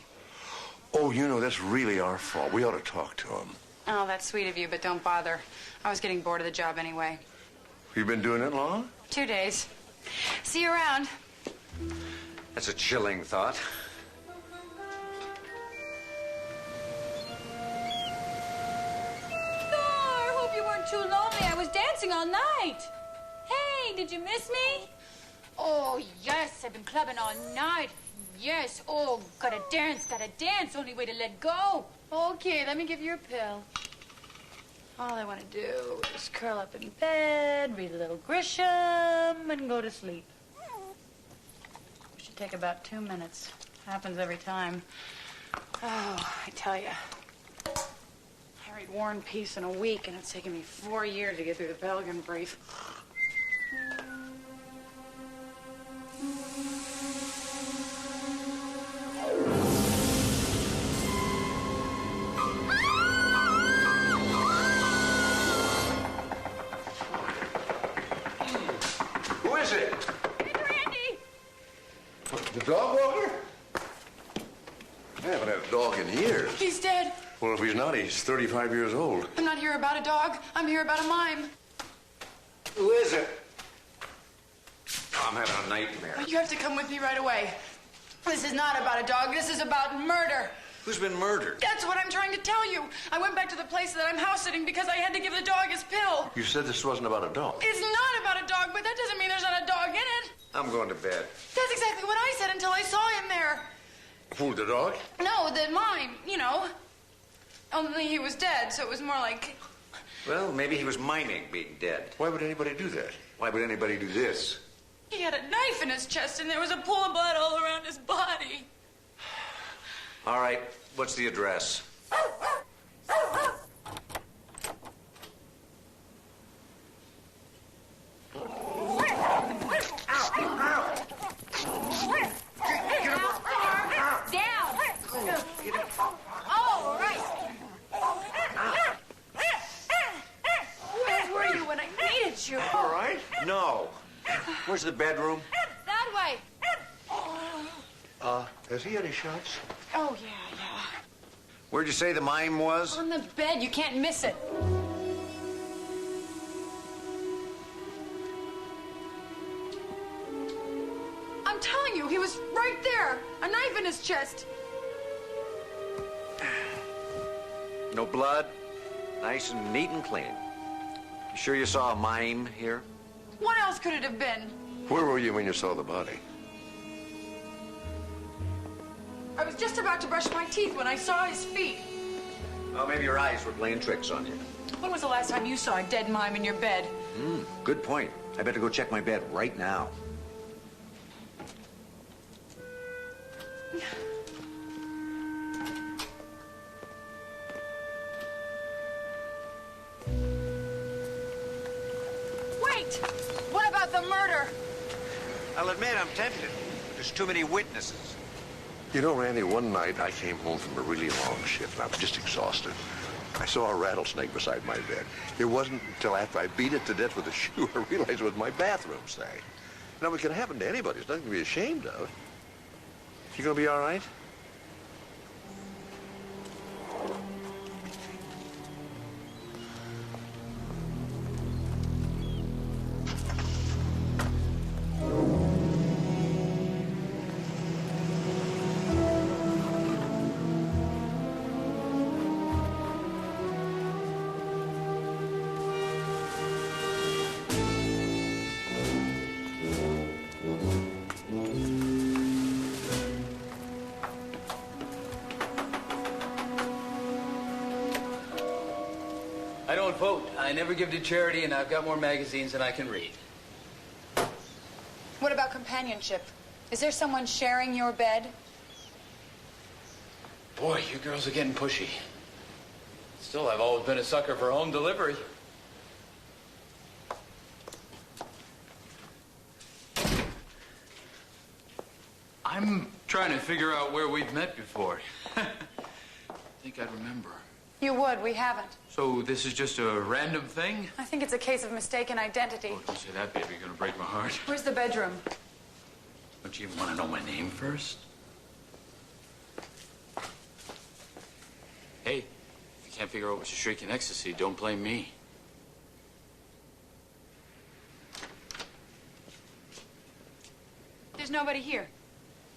Oh, you know, that's really our fault. We ought to talk to him. Oh, that's sweet of you, but don't bother. I was getting bored of the job anyway. You've been doing it long? 2 days. See you around. That's a chilling thought. You weren't too lonely. I was dancing all night. Hey, did you miss me? Oh, yes. I've been clubbing all night. Yes. Oh, gotta dance. Only way to let go. Okay, let me give you a pill. All I want to do is curl up in bed, read a little Grisham, and go to sleep. It should take about 2 minutes. Happens every time. Oh, I tell you. I read War and Peace in a week, and it's taken me 4 years to get through the Pelican Brief. Who is it? It's Randy! The dog walker? I haven't had a dog in years. He's dead. Well, if he's not, he's 35 years old. I'm not here about a dog. I'm here about a mime. Who is it? I'm having a nightmare. You have to come with me right away. This is not about a dog. This is about murder. Who's been murdered? That's what I'm trying to tell you. I went back to the place that I'm house sitting because I had to give the dog his pill. You said this wasn't about a dog. It's not about a dog, but that doesn't mean there's not a dog in it. I'm going to bed. That's exactly what I said until I saw him there. Who, the dog? No, the mime, you know. Only he was dead, so it was more like... Well, maybe he was miming being dead. Why would anybody do that? Why would anybody do this? He had a knife in his chest, and there was a pool of blood all around his body. All right, what's the address? All right. Where were you when I needed you? All right. No. Where's the bedroom? That way. Has he any shots? Oh, yeah. Where'd you say the mime was? On the bed. You can't miss it. I'm telling you, he was right there. A knife in his chest. No blood. Nice and neat and clean. You sure you saw a mime here? What else could it have been? Where were you when you saw the body? I was just about to brush my teeth when I saw his feet. Well, maybe your eyes were playing tricks on you. When was the last time you saw a dead mime in your bed? Good point. I better go check my bed right now. Wait! What about the murder? I'll admit I'm tempted. There's too many witnesses. You know, Randy, one night I came home from a really long shift and I was just exhausted. I saw a rattlesnake beside my bed. It wasn't until after I beat it to death with a shoe I realized it was my bathroom snake. Now, it can happen to anybody. It's nothing to be ashamed of. You gonna be all right? I don't vote. I never give to charity, and I've got more magazines than I can read. What about companionship? Is there someone sharing your bed? Boy, you girls are getting pushy. Still, I've always been a sucker for home delivery. I'm trying to figure out where we've met before. I think I'd remember. You would. We haven't. So this is just a random thing? I think it's a case of mistaken identity. Oh, don't say that, baby. You're gonna break my heart. Where's the bedroom? Don't you even want to know my name first? Hey, if you can't figure out what you're shrieking ecstasy, don't blame me. There's nobody here.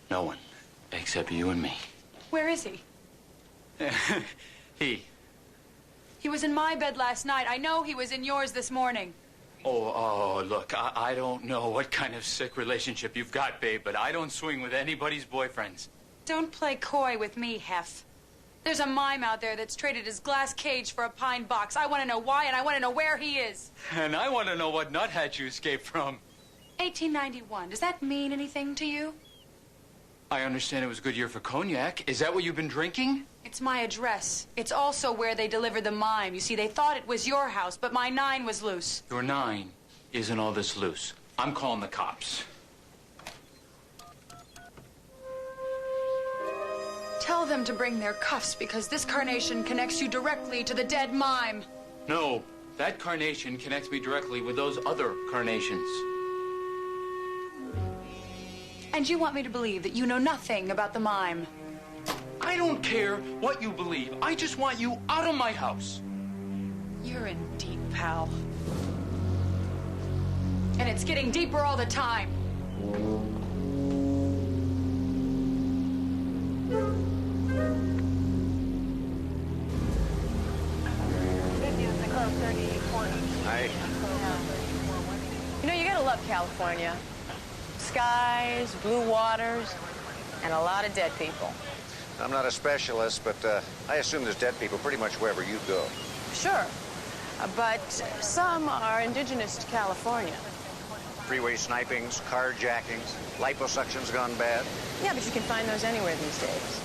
No one, except you and me. Where is he? He. He was in my bed last night. I know he was in yours this morning. Oh, look, I don't know what kind of sick relationship you've got, babe, but I don't swing with anybody's boyfriends. Don't play coy with me, Hef. There's a mime out there that's traded his glass cage for a pine box. I want to know why, and I want to know where he is. And I want to know what nuthat you escaped from. 1891. Does that mean anything to you? I understand it was a good year for cognac. Is that what you've been drinking? It's my address. It's also where they delivered the mime. You see, they thought it was your house, but my 9 was loose. Your 9 isn't all this loose. I'm calling the cops. Tell them to bring their cuffs, because this carnation connects you directly to the dead mime. No, that carnation connects me directly with those other carnations. And you want me to believe that you know nothing about the mime? I don't care what you believe. I just want you out of my house. You're in deep, pal. And it's getting deeper all the time. Hi. You know, you gotta love California. Skies, blue waters, and a lot of dead people. I'm not a specialist, but I assume there's dead people pretty much wherever you go. Sure, but some are indigenous to California. Freeway snipings, carjackings, liposuction's gone bad. Yeah, but you can find those anywhere these days.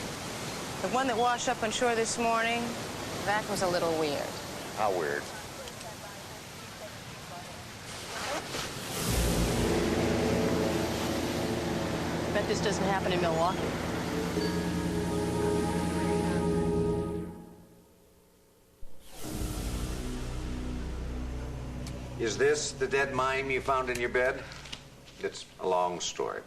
The one that washed up on shore this morning, that was a little weird. How weird? Bet this doesn't happen in Milwaukee. Is this the dead mime you found in your bed? It's a long story.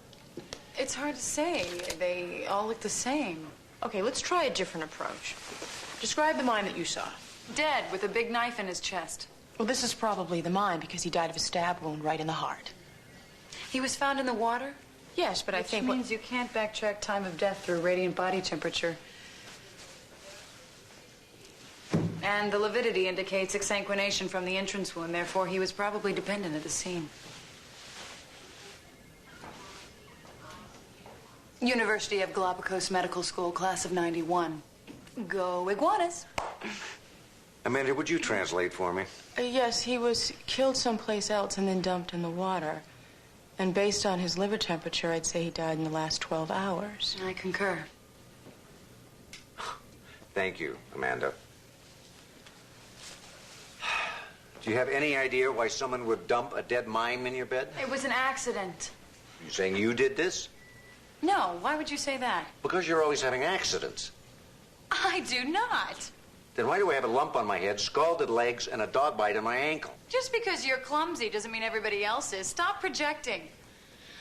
It's hard to say. They all look the same. Okay, let's try a different approach. Describe the mime that you saw. Dead, with a big knife in his chest. Well, this is probably the mime because he died of a stab wound right in the heart. He was found in the water? Yes, but I think... Which means you can't backtrack time of death through radiant body temperature. And the lividity indicates exsanguination from the entrance wound. Therefore, he was probably dependent at the scene. University of Galapagos Medical School, class of 91. Go Iguanas. Amanda, would you translate for me? Yes, he was killed someplace else and then dumped in the water. And based on his liver temperature, I'd say he died in the last 12 hours. I concur. Thank you, Amanda. Do you have any idea why someone would dump a dead mime in your bed? It was an accident. You saying you did this? No, why would you say that? Because you're always having accidents. I do not. Then why do I have a lump on my head, scalded legs, and a dog bite on my ankle? Just because you're clumsy doesn't mean everybody else is. Stop projecting.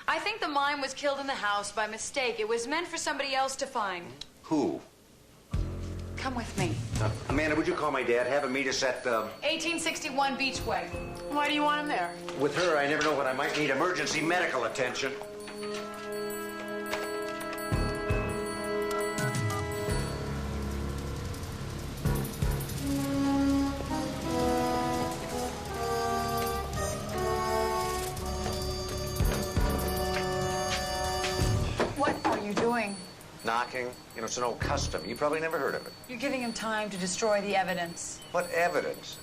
I think the mime was killed in the house by mistake. It was meant for somebody else to find. Who? Come with me. Amanda, would you call my dad? Have him meet us at, 1861 Beachway. Why do you want him there? With her, I never know when I might need emergency medical attention. What are you doing? Knocking. You know, it's an old custom. You probably never heard of it. You're giving him time to destroy the evidence. What evidence?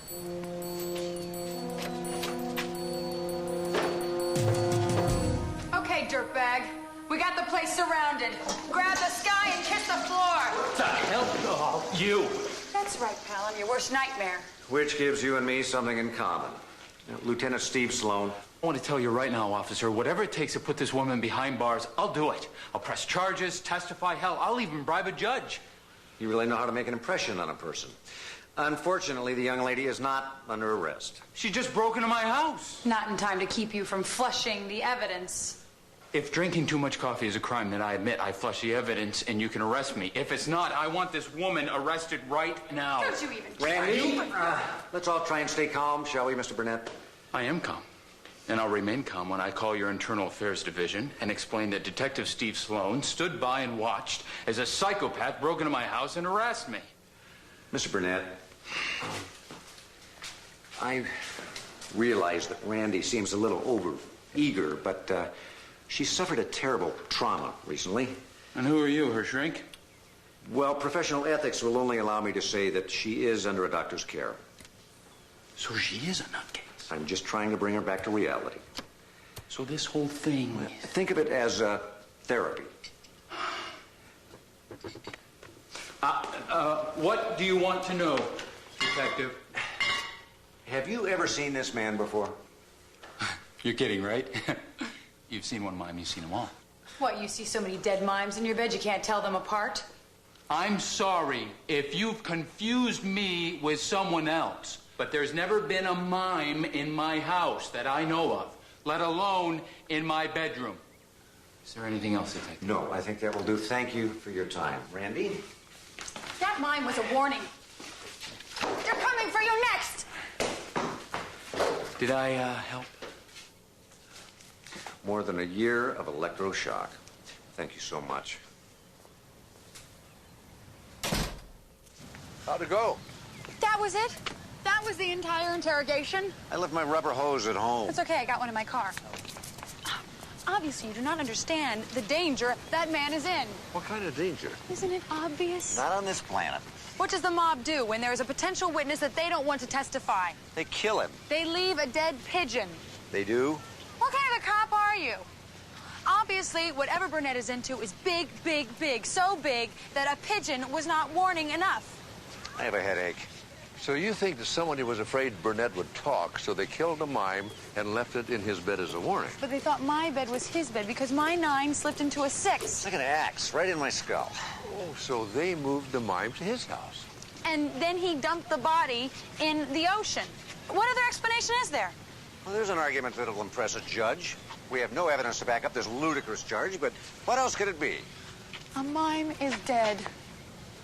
Okay, dirtbag. We got the place surrounded. Grab the sky and kiss the floor. What the hell? Oh, you. That's right, pal. I'm your worst nightmare. Which gives you and me something in common. You know, Lieutenant Steve Sloan. I want to tell you right now, officer, whatever it takes to put this woman behind bars, I'll do it. I'll press charges, testify, hell, I'll even bribe a judge. You really know how to make an impression on a person. Unfortunately, the young lady is not under arrest. She just broke into my house. Not in time to keep you from flushing the evidence. If drinking too much coffee is a crime, then I admit I flush the evidence and you can arrest me. If it's not, I want this woman arrested right now. Don't you even Randy, let's all try and stay calm, shall we, Mr. Burnett? I am calm. And I'll remain calm when I call your Internal Affairs Division and explain that Detective Steve Sloan stood by and watched as a psychopath broke into my house and harassed me. Mr. Burnett, I realize that Randy seems a little over-eager, but she suffered a terrible trauma recently. And who are you, her shrink? Well, professional ethics will only allow me to say that she is under a doctor's care. So she is a nutcase. I'm just trying to bring her back to reality. So this whole thing... Think of it as therapy. What do you want to know, Detective? Have you ever seen this man before? You're kidding, right? You've seen one mime, you've seen them all. What, you see so many dead mimes in your bed you can't tell them apart? I'm sorry if you've confused me with someone else, but there's never been a mime in my house that I know of, let alone in my bedroom. Is there anything else, Detective? No, I think that will do. Thank you for your time. Randy? That mime was a warning. They're coming for you next! Did I help? More than a year of electroshock. Thank you so much. How'd it go? That was it? That was the entire interrogation? I left my rubber hose at home. It's okay, I got one in my car. Obviously, you do not understand the danger that man is in. What kind of danger? Isn't it obvious? Not on this planet. What does the mob do when there is a potential witness that they don't want to testify? They kill him. They leave a dead pigeon. They do? What kind of a cop are you? Obviously, whatever Burnett is into is big, big, big. So big that a pigeon was not warning enough. I have a headache. So you think that somebody was afraid Burnett would talk, so they killed a mime and left it in his bed as a warning? But they thought my bed was his bed because my 9 slipped into a 6. It's like an axe right in my skull. Oh, so they moved the mime to his house. And then he dumped the body in the ocean. What other explanation is there? Well, there's an argument that'll impress a judge. We have no evidence to back up this ludicrous charge, but what else could it be? A mime is dead.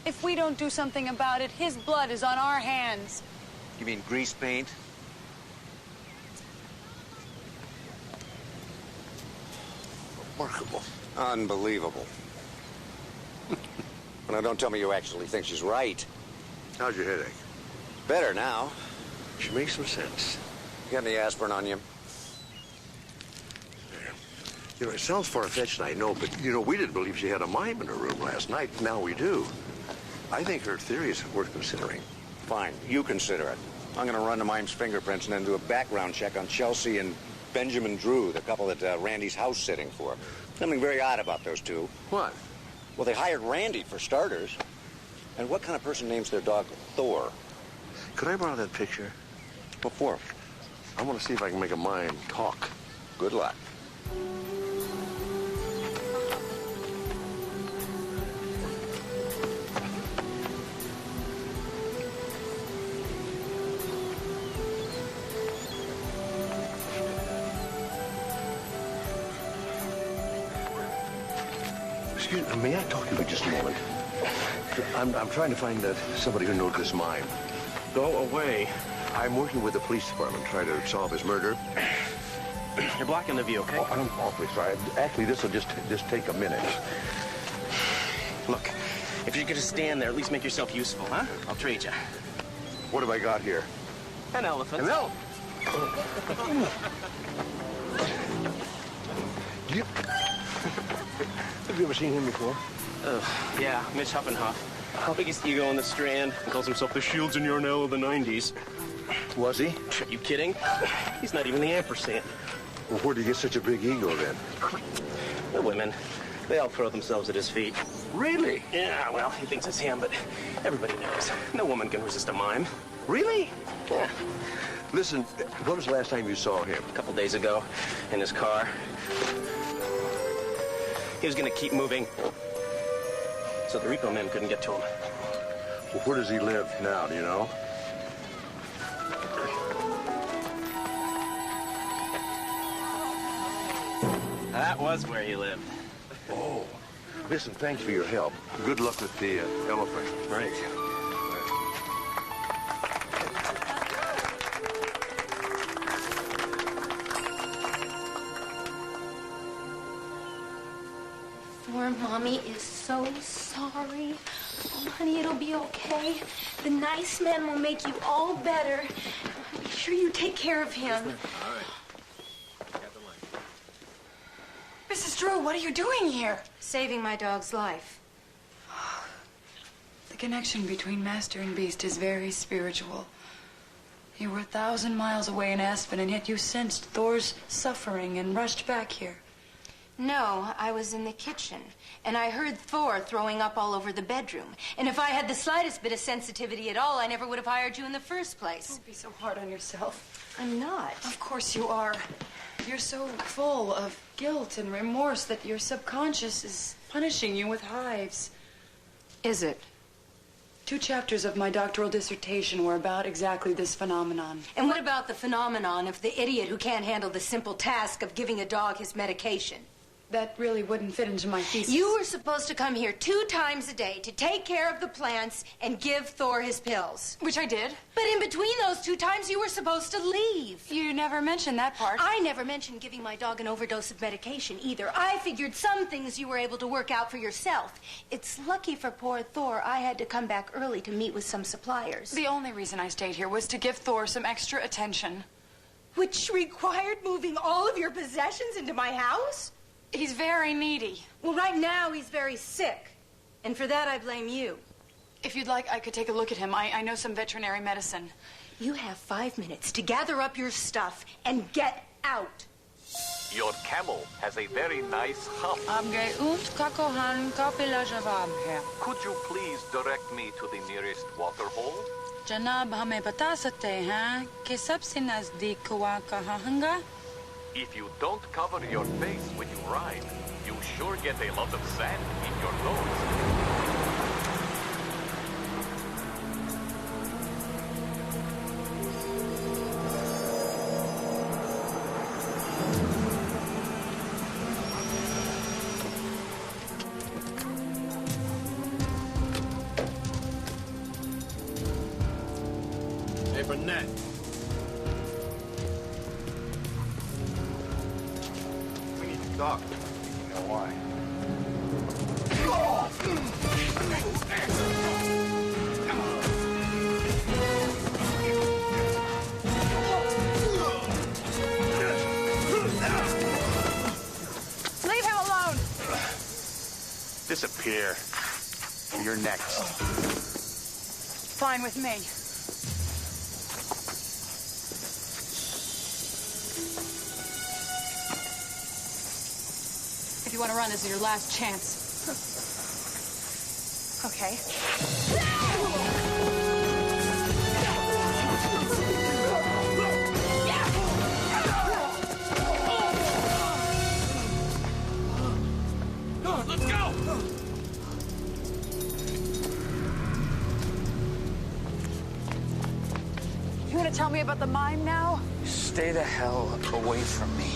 If we don't do something about it, his blood is on our hands. You mean grease paint? Remarkable. Unbelievable. Well, now, don't tell me you actually think she's right. How's your headache? Better now. She makes some sense. You got any aspirin on you? You know, it sounds far-fetched, I know, but, you know, we didn't believe she had a mime in her room last night. Now we do. I think her theory is worth considering. Fine, you consider it. I'm going to run the mime's fingerprints and then do a background check on Chelsea and Benjamin Drew, the couple that Randy's house sitting for. Something very odd about those two. What? Well, they hired Randy, for starters. And what kind of person names their dog Thor? Could I borrow that picture? What for? I want to see if I can make a mime talk. Good luck. Excuse me, may I talk to you for just a moment? I'm trying to find somebody who knows this mine. Go away. I'm working with the police department trying to solve his murder. You're blocking the view, okay? Oh, I'm awfully sorry. Actually, this will just take a minute. Look, if you could just stand there, at least make yourself useful, huh? I'll trade you. What have I got here? An elephant. An elephant? Have you ever seen him before? Yeah, Mitch Huff and Huff. Biggest ego on the Strand. He calls himself the Shields and Yarnell of the 90s. Was he? Are you kidding? He's not even the ampersand. Well, where'd he get such a big ego, then? The women, they all throw themselves at his feet. Really? Yeah, well, he thinks it's him, but everybody knows. No woman can resist a mime. Really? Yeah. Listen, when was the last time you saw him? A couple days ago, in his car. He was gonna keep moving, so the repo men couldn't get to him. Well, where does he live now, do you know? That was where he lived. Oh. Listen, thanks for your help. Good luck with the elephant. Right. Thor, Mommy is so sorry. Oh, honey, it'll be okay. The nice man will make you all better. Be sure you take care of him. All right. Mrs. Drew, what are you doing here? Saving my dog's life. The connection between master and beast is very spiritual. You were 1,000 miles away in Aspen, and yet you sensed Thor's suffering and rushed back here. No, I was in the kitchen, and I heard Thor throwing up all over the bedroom. And if I had the slightest bit of sensitivity at all, I never would have hired you in the first place. Don't be so hard on yourself. I'm not. Of course you are. You're so full of guilt and remorse that your subconscious is punishing you with hives. Is it? 2 chapters of my doctoral dissertation were about exactly this phenomenon. And what about the phenomenon of the idiot who can't handle the simple task of giving a dog his medication? That really wouldn't fit into my thesis. You were supposed to come here 2 times a day to take care of the plants and give Thor his pills. Which I did. But in between those 2 times, you were supposed to leave. You never mentioned that part. I never mentioned giving my dog an overdose of medication either. I figured some things you were able to work out for yourself. It's lucky for poor Thor I had to come back early to meet with some suppliers. The only reason I stayed here was to give Thor some extra attention. Which required moving all of your possessions into my house? He's very needy. Well, right now he's very sick. And for that, I blame you. If you'd like, I could take a look at him. I know some veterinary medicine. You have 5 minutes to gather up your stuff and get out. Your camel has a very nice hump. Could you please direct me to the nearest water hole? जनाब हमें बता सकते हैं कि सबसे नजदीक कुआं कहाँ होगा? If you don't cover your face when you ride, you sure get a lot of sand in your nose. Hey, Burnett. Doc, you know why? Leave him alone. Disappear. You're next. Fine with me. If you want to run, this is your last chance. Okay. Let's go! You want to tell me about the mime now? Stay the hell away from me.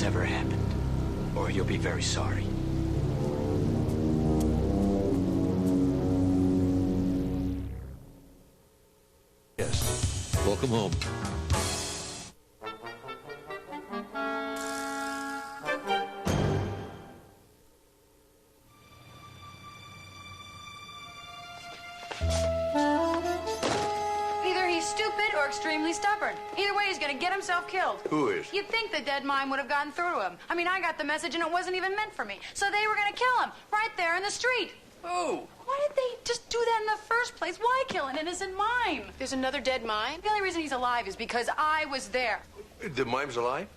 this ever happened, or you'll be very sorry. Yes. Welcome home. Either he's stupid or extremely stubborn. Either way, he's gonna get himself killed. Who is? You'd think the dead mime would have gotten through to him. I mean, I got the message and it wasn't even meant for me. So they were gonna kill him right there in the street. Who? Why did they just do that in the first place? Why kill an innocent mime? There's another dead mime? The only reason he's alive is because I was there. The mime's alive?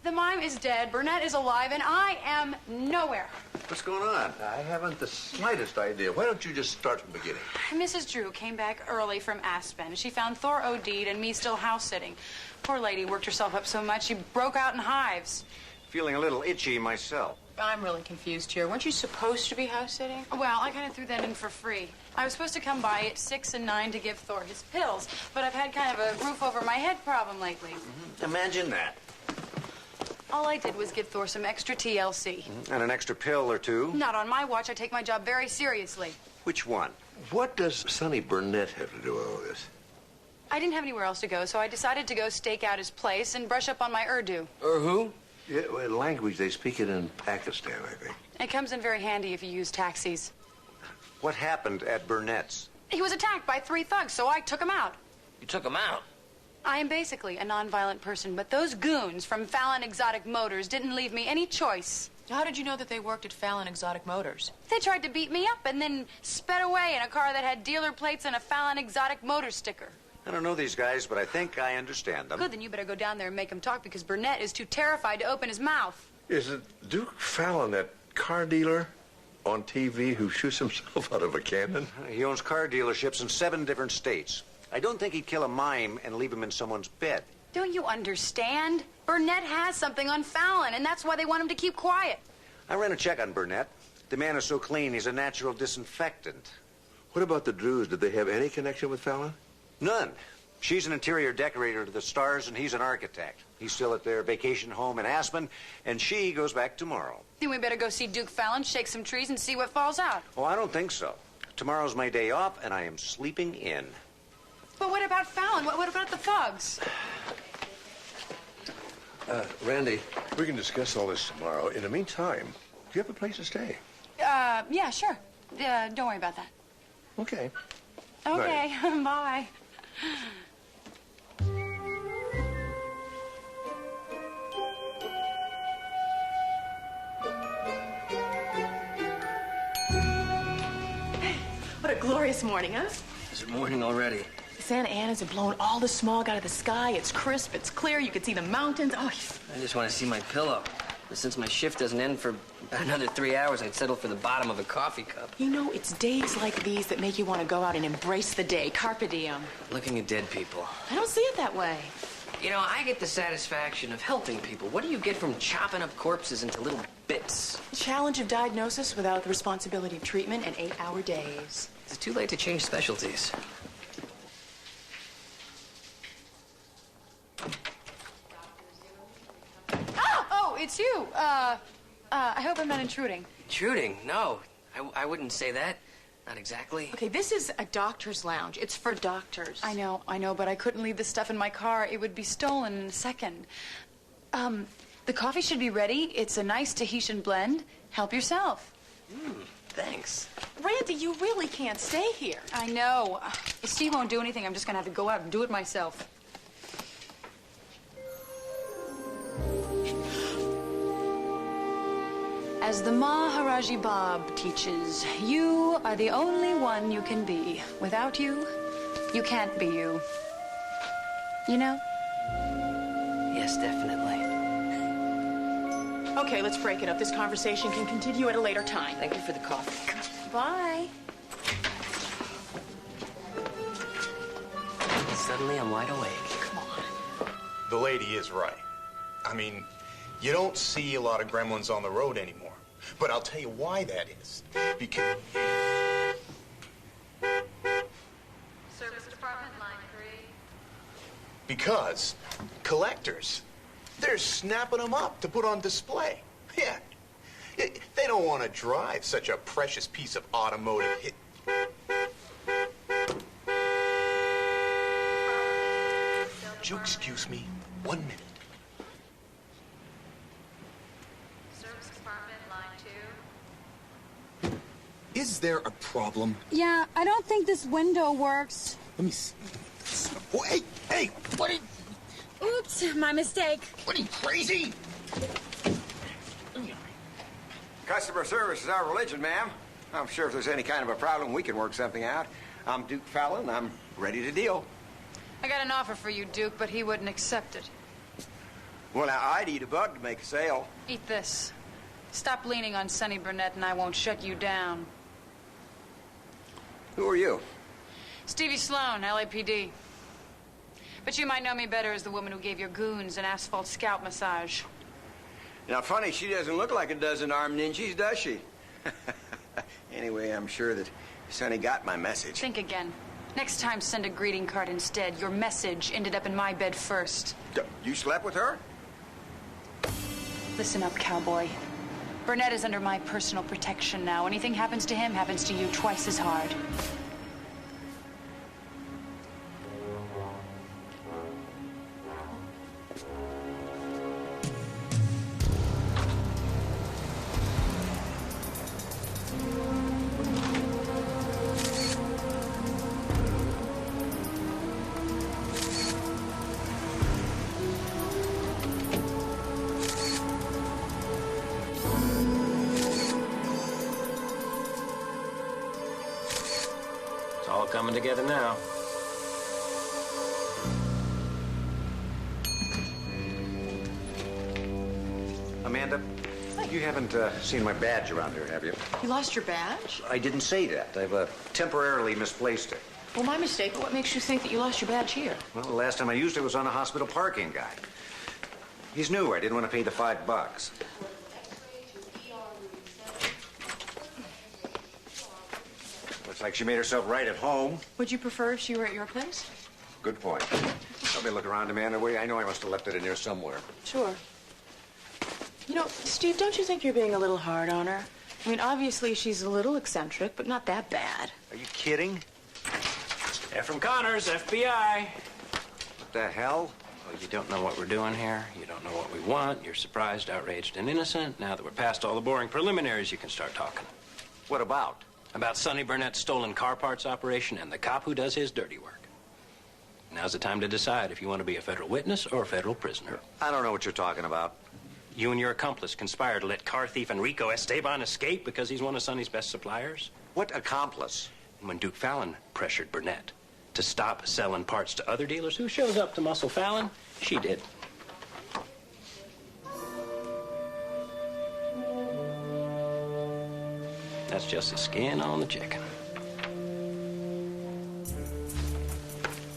The mime is dead, Burnett is alive, and I am nowhere. What's going on? I haven't the slightest idea. Why don't you just start from the beginning? Mrs. Drew came back early from Aspen. She found Thor OD'd and me still house sitting. Poor lady worked herself up so much she broke out in hives. Feeling a little itchy myself. I'm really confused here. Weren't you supposed to be house sitting? Well, I kind of threw that in for free. I was supposed to come by at 6 and 9 to give Thor his pills, but I've had kind of a roof over my head problem lately. Imagine that. All I did was give Thor some extra TLC. And an extra pill or two. Not on my watch. I take my job very seriously. Which one? What does Sonny Burnett have to do with all this? I didn't have anywhere else to go, so I decided to go stake out his place and brush up on my Urdu. Who? Yeah, well, language, they speak it in Pakistan, I think. It comes in very handy if you use taxis. What happened at Burnett's? He was attacked by 3 thugs, so I took him out. You took him out? I am basically a nonviolent person, but those goons from Fallon Exotic Motors didn't leave me any choice. How did you know that they worked at Fallon Exotic Motors? They tried to beat me up and then sped away in a car that had dealer plates and a Fallon Exotic Motors sticker. I don't know these guys, but I think I understand them. Good, then you better go down there and make him talk because Burnett is too terrified to open his mouth. Is it Duke Fallon, that car dealer on TV who shoots himself out of a cannon? He owns car dealerships in 7 different states. I don't think he'd kill a mime and leave him in someone's bed. Don't you understand? Burnett has something on Fallon, and that's why they want him to keep quiet. I ran a check on Burnett. The man is so clean, he's a natural disinfectant. What about the Drews? Did they have any connection with Fallon? None. She's an interior decorator to the stars, and he's an architect. He's still at their vacation home in Aspen, and she goes back tomorrow. Then we better go see Duke Fallon, shake some trees, and see what falls out. Oh, I don't think so. Tomorrow's my day off, and I am sleeping in. But what about Fallon? What about the thugs? Randy, we can discuss all this tomorrow. In the meantime, do you have a place to stay? Yeah, sure. Don't worry about that. Okay. Okay, bye. What a glorious morning, huh? Is it morning already? Santa Ana's have blown all the smog out of the sky. It's crisp, it's clear, you can see the mountains. Oh, I just want to see my pillow. But since my shift doesn't end for about another 3 hours, I'd settle for the bottom of a coffee cup. you know, it's days like these that make you want to go out and embrace the day. Carpe diem. Looking at dead people. I don't see it that way. You know, I get the satisfaction of helping people. What do you get from chopping up corpses into little bits? The challenge of diagnosis without the responsibility of treatment and 8-hour days. Is it too late to change specialties? Oh, it's you. I hope I'm not intruding. Intruding? No. I wouldn't say that. Not exactly. Okay, this is a doctor's lounge. It's for doctors. I know, but I couldn't leave this stuff in my car. It would be stolen in a second. The coffee should be ready. It's a nice Tahitian blend. Help yourself. Thanks. Randy, you really can't stay here. I know. If Steve won't do anything, I'm just gonna have to go out and do it myself. As the Maharaji Bab teaches, you are the only one you can be. Without you, you can't be you. You know? Yes, definitely. Okay, let's break it up. This conversation can continue at a later time. Thank you for the coffee. Bye. Suddenly, I'm wide awake. Come on. The lady is right. I mean, you don't see a lot of gremlins on the road anymore. But I'll tell you why that is. Because... Service department, line 3. Because collectors, They're snapping them up to put on display. Yeah. They don't want to drive such a precious piece of automotive. Would you excuse me 1 minute? Service department, line 2. Is there a problem? Yeah, I don't think this window works. Let me see. Oh, hey, what are you... Oops, my mistake. What are you, crazy? Customer service is our religion, ma'am. I'm sure if there's any kind of a problem, we can work something out. I'm Duke Fallon. I'm ready to deal. I got an offer for you, Duke, but he wouldn't accept it. Well, now, I'd eat a bug to make a sale. Eat this. Stop leaning on Sonny Burnett and I won't shut you down. Who are you? Stevie Sloan, LAPD. But you might know me better as the woman who gave your goons an asphalt scalp massage. Now, funny, she doesn't look like a dozen armed ninjas, does she? Anyway, I'm sure that Sonny got my message. Think again. Next time, send a greeting card instead. Your message ended up in my bed first. You slept with her? Listen up, cowboy. Burnett is under my personal protection now. Anything happens to him happens to you twice as hard. It's all coming together now. Amanda, you haven't seen my badge around here, have you? You lost your badge? I didn't say that. I've temporarily misplaced it. Well, my mistake, but what makes you think that you lost your badge here? Well, the last time I used it was on a hospital parking guy. He's new. I didn't want to pay the $5. Looks like she made herself right at home. Would you prefer if she were at your place? Good point. Let me look around, Amanda. I know I must have left it in here somewhere. Sure. You know, Steve, don't you think you're being a little hard on her? I mean, obviously she's a little eccentric, but not that bad. Are you kidding? Ephraim Connors, FBI. What the hell? Well, you don't know what we're doing here. You don't know what we want. You're surprised, outraged, and innocent. Now that we're past all the boring preliminaries, you can start talking. What about? About Sonny Burnett's stolen car parts operation and the cop who does his dirty work. Now's the time to decide if you want to be a federal witness or a federal prisoner. I don't know what you're talking about. You and your accomplice conspired to let car thief Enrico Esteban escape because he's one of Sonny's best suppliers? What accomplice? When Duke Fallon pressured Burnett to stop selling parts to other dealers, who shows up to muscle Fallon? She did. That's just the skin on the chicken.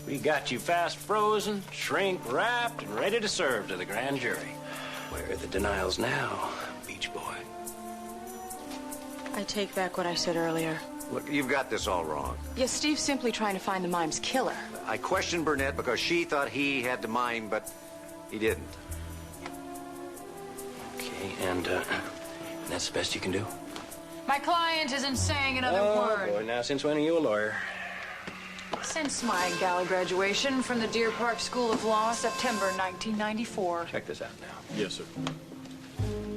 We got you fast frozen, shrink wrapped, and ready to serve to the grand jury. Where are the denials now, Beach Boy? I take back what I said earlier. Look, you've got this all wrong. Yes, Steve's simply trying to find the mime's killer. I questioned Burnett because she thought he had the mime, but he didn't. Okay, and that's the best you can do? My client isn't saying another word. Boy, now since when are you a lawyer? Since my gala graduation from the Deer Park School of Law, September 1994. Check this out now. Yes, sir.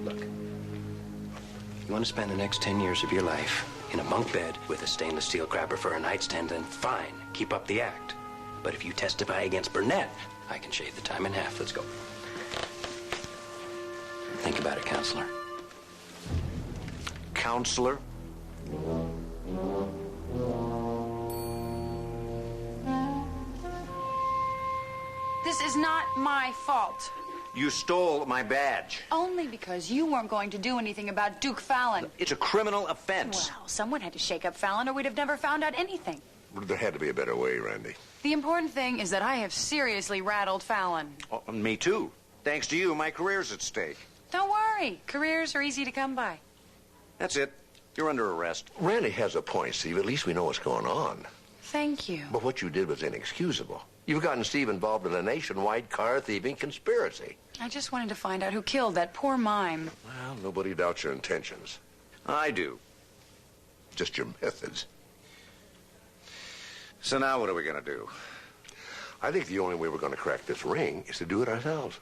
Look, you want to spend the next 10 years of your life in a bunk bed with a stainless steel grabber for a nightstand, then fine, keep up the act. But if you testify against Burnett, I can shave the time in half. Let's go. Think about it, counselor. Counselor? This is not my fault. You stole my badge. Only because you weren't going to do anything about Duke Fallon. It's a criminal offense. Well, someone had to shake up Fallon or we'd have never found out anything. There had to be a better way, Randy. The important thing is that I have seriously rattled Fallon. Oh, me too. Thanks to you, my career's at stake. Don't worry. Careers are easy to come by. That's it. You're under arrest. Randy has a point, Steve. At least we know what's going on. Thank you. But what you did was inexcusable. You've gotten Steve involved in a nationwide car thieving conspiracy. I just wanted to find out who killed that poor mime. Well, nobody doubts your intentions. I do. Just your methods. So now what are we going to do? I think the only way we're going to crack this ring is to do it ourselves.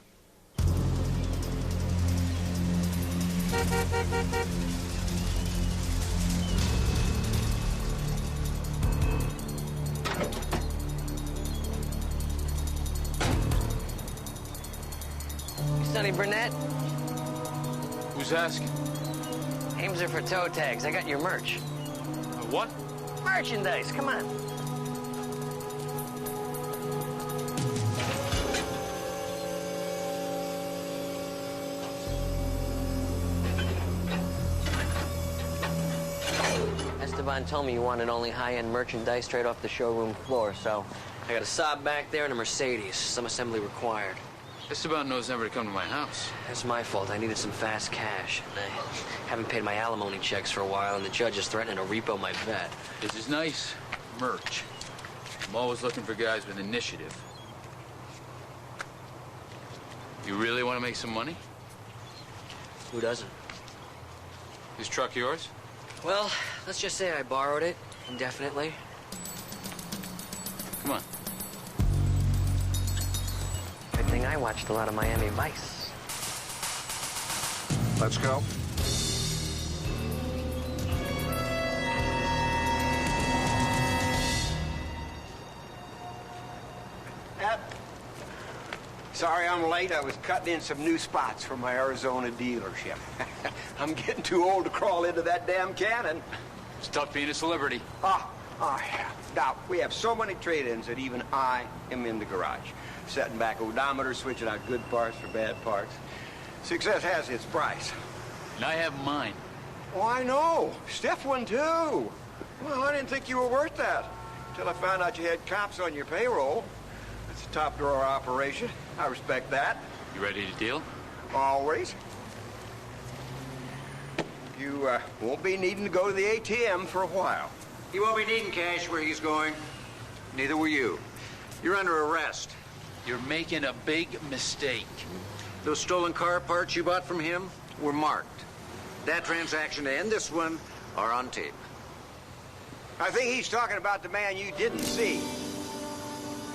Sonny Burnett? Who's asking? Aims are for toe tags. I got your merch. What? Merchandise, come on. Esteban told me you wanted only high-end merchandise straight off the showroom floor, so I got a Saab back there and a Mercedes. Some assembly required. Esteban knows never to come to my house. That's my fault. I needed some fast cash. And I haven't paid my alimony checks for a while, and the judge is threatening to repo my vet. This is nice. Merch. I'm always looking for guys with initiative. You really want to make some money? Who doesn't? Is truck yours? Well, let's just say I borrowed it indefinitely. Come on. Good thing I watched a lot of Miami Vice. Let's go. Sorry I'm late. I was cutting in some new spots for my Arizona dealership. I'm getting too old to crawl into that damn cannon. It's tough being a celebrity. Yeah. Now, we have so many trade-ins that even I am in the garage. Setting back odometers, switching out good parts for bad parts. Success has its price. And I have mine. Oh, I know. Steph won too. Well, I didn't think you were worth that. Until I found out you had cops on your payroll. It's a top-drawer operation. I respect that. You ready to deal? Always. You won't be needing to go to the ATM for a while. He won't be needing cash where he's going. Neither will you. You're under arrest. You're making a big mistake. Those stolen car parts you bought from him were marked. That transaction and this one are on tape. I think he's talking about the man you didn't see.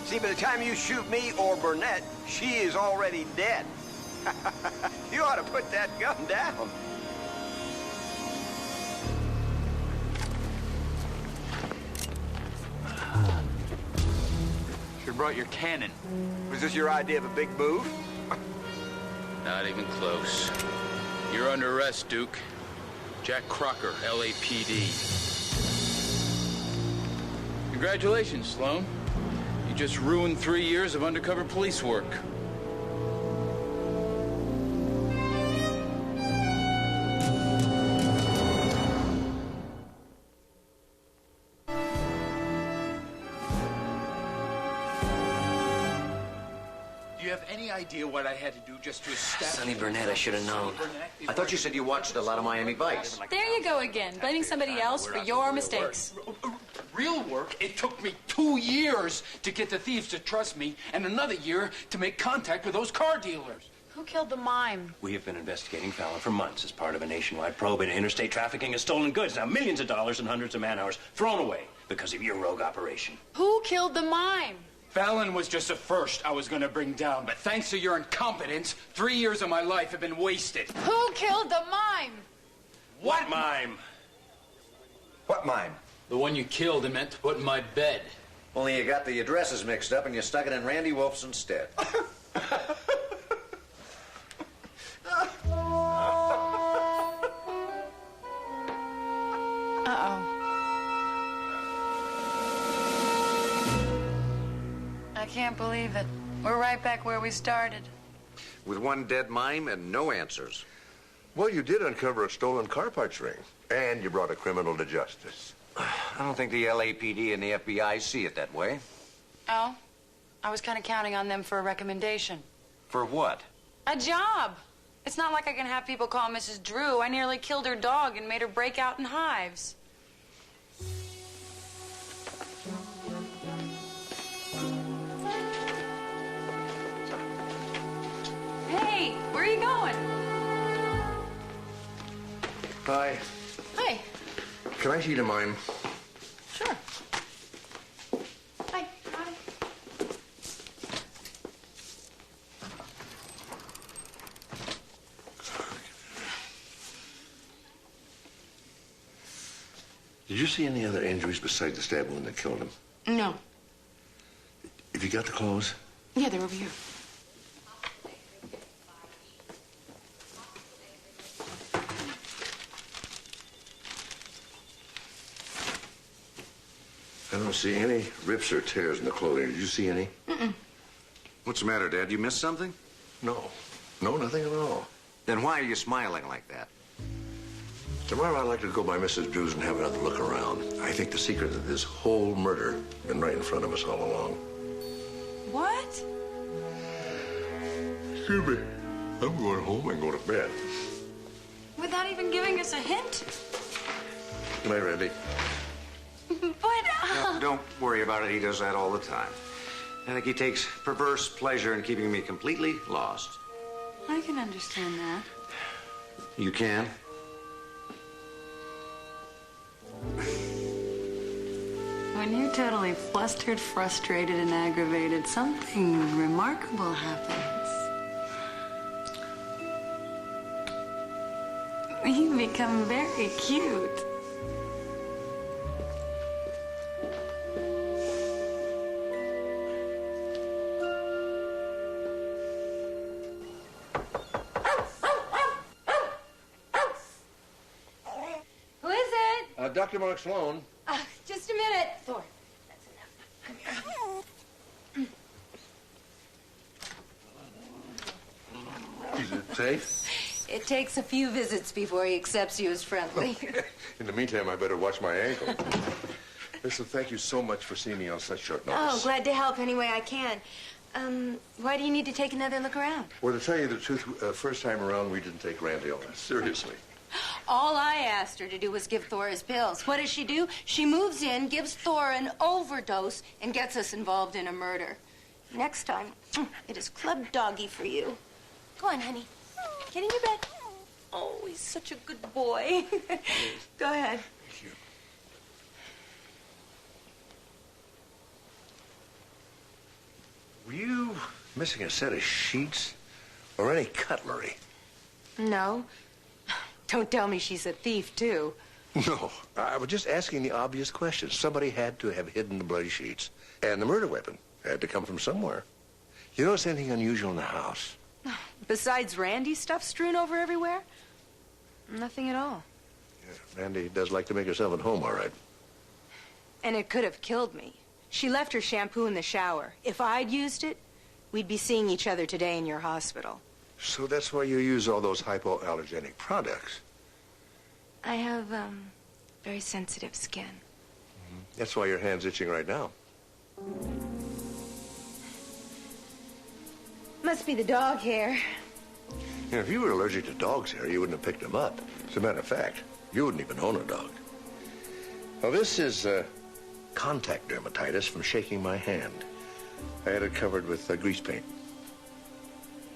See, by the time you shoot me or Burnett, she is already dead. You ought to put that gun down. Should've brought your cannon. Was this your idea of a big move? Not even close. You're under arrest, Duke. Jack Crocker, LAPD. Congratulations, Sloan. You just ruined 3 years of undercover police work. Do you have any idea what I had to do just to establish... Sonny Burnett, I should have known. I thought you said you watched a lot of Miami Vice. There you go again, blaming somebody else for your mistakes. Real work, it took me 2 years to get the thieves to trust me, and another year to make contact with those car dealers. Who killed the mime? We have been investigating Fallon for months as part of a nationwide probe into interstate trafficking of stolen goods. Now, millions of dollars and hundreds of man-hours thrown away because of your rogue operation. Who killed the mime? Fallon was just the first I was going to bring down, but thanks to your incompetence, 3 years of my life have been wasted. Who killed the mime? What mime? What mime? The one you killed and meant to put in my bed. Only you got the addresses mixed up and you stuck it in Randy Wolf's instead. Uh-oh. I can't believe it. We're right back where we started. With one dead mime and no answers. Well, you did uncover a stolen car parts ring, and you brought a criminal to justice. I don't think the LAPD and the FBI see it that way. Oh? I was kind of counting on them for a recommendation. For what? A job! It's not like I can have people call Mrs. Drew. I nearly killed her dog and made her break out in hives. Hi. Hi. Can I see the mime? Sure. Hi. Hi. Did you see any other injuries besides the stab wound that killed him? No. Have you got the clothes? Yeah, they're over here. I don't see any rips or tears in the clothing. Did you see any? Mm-mm. What's the matter, Dad? You missed something? No. No, nothing at all. Then why are you smiling like that? Tomorrow I'd like to go by Mrs. Drew's and have another look around. I think the secret of this whole murder has been right in front of us all along. What? Excuse me. I'm going home and go to bed. Without even giving us a hint? Good night, Randy. But, Don't worry about it. He does that all the time. I think he takes perverse pleasure in keeping me completely lost. I can understand that. You can? When you're totally flustered, frustrated, and aggravated, something remarkable happens. You become very cute. Who is it? Dr. Mark Sloan. Just a minute. Thor, that's enough. Come here. Is it safe? It takes a few visits before he accepts you as friendly. In the meantime, I better watch my ankle. Listen, thank you so much for seeing me on such short notice. Oh, glad to help any way I can. Why do you need to take another look around? Well, to tell you the truth, first time around, we didn't take Randy on. Seriously. All I asked her to do was give Thor his pills. What does she do? She moves in, gives Thor an overdose, and gets us involved in a murder. Next time, it is Club Doggy for you. Go on, honey. Get in your bed. Oh, he's such a good boy. Go ahead. Thank you. Were you missing a set of sheets or any cutlery? No. Don't tell me she's a thief, too. No. I was just asking the obvious question. Somebody had to have hidden the bloody sheets. And the murder weapon had to come from somewhere. You notice anything unusual in the house? Besides Randy's stuff strewn over everywhere? Nothing at all. Yeah, Randy does like to make herself at home, all right. And it could have killed me. She left her shampoo in the shower. If I'd used it, we'd be seeing each other today in your hospital. So that's why you use all those hypoallergenic products. I have, very sensitive skin. That's why your hand's itching right now. Must be the dog hair. You know, if you were allergic to dog's hair, you wouldn't have picked them up. As a matter of fact, you wouldn't even own a dog. Well, this is contact dermatitis from shaking my hand. I had it covered with grease paint.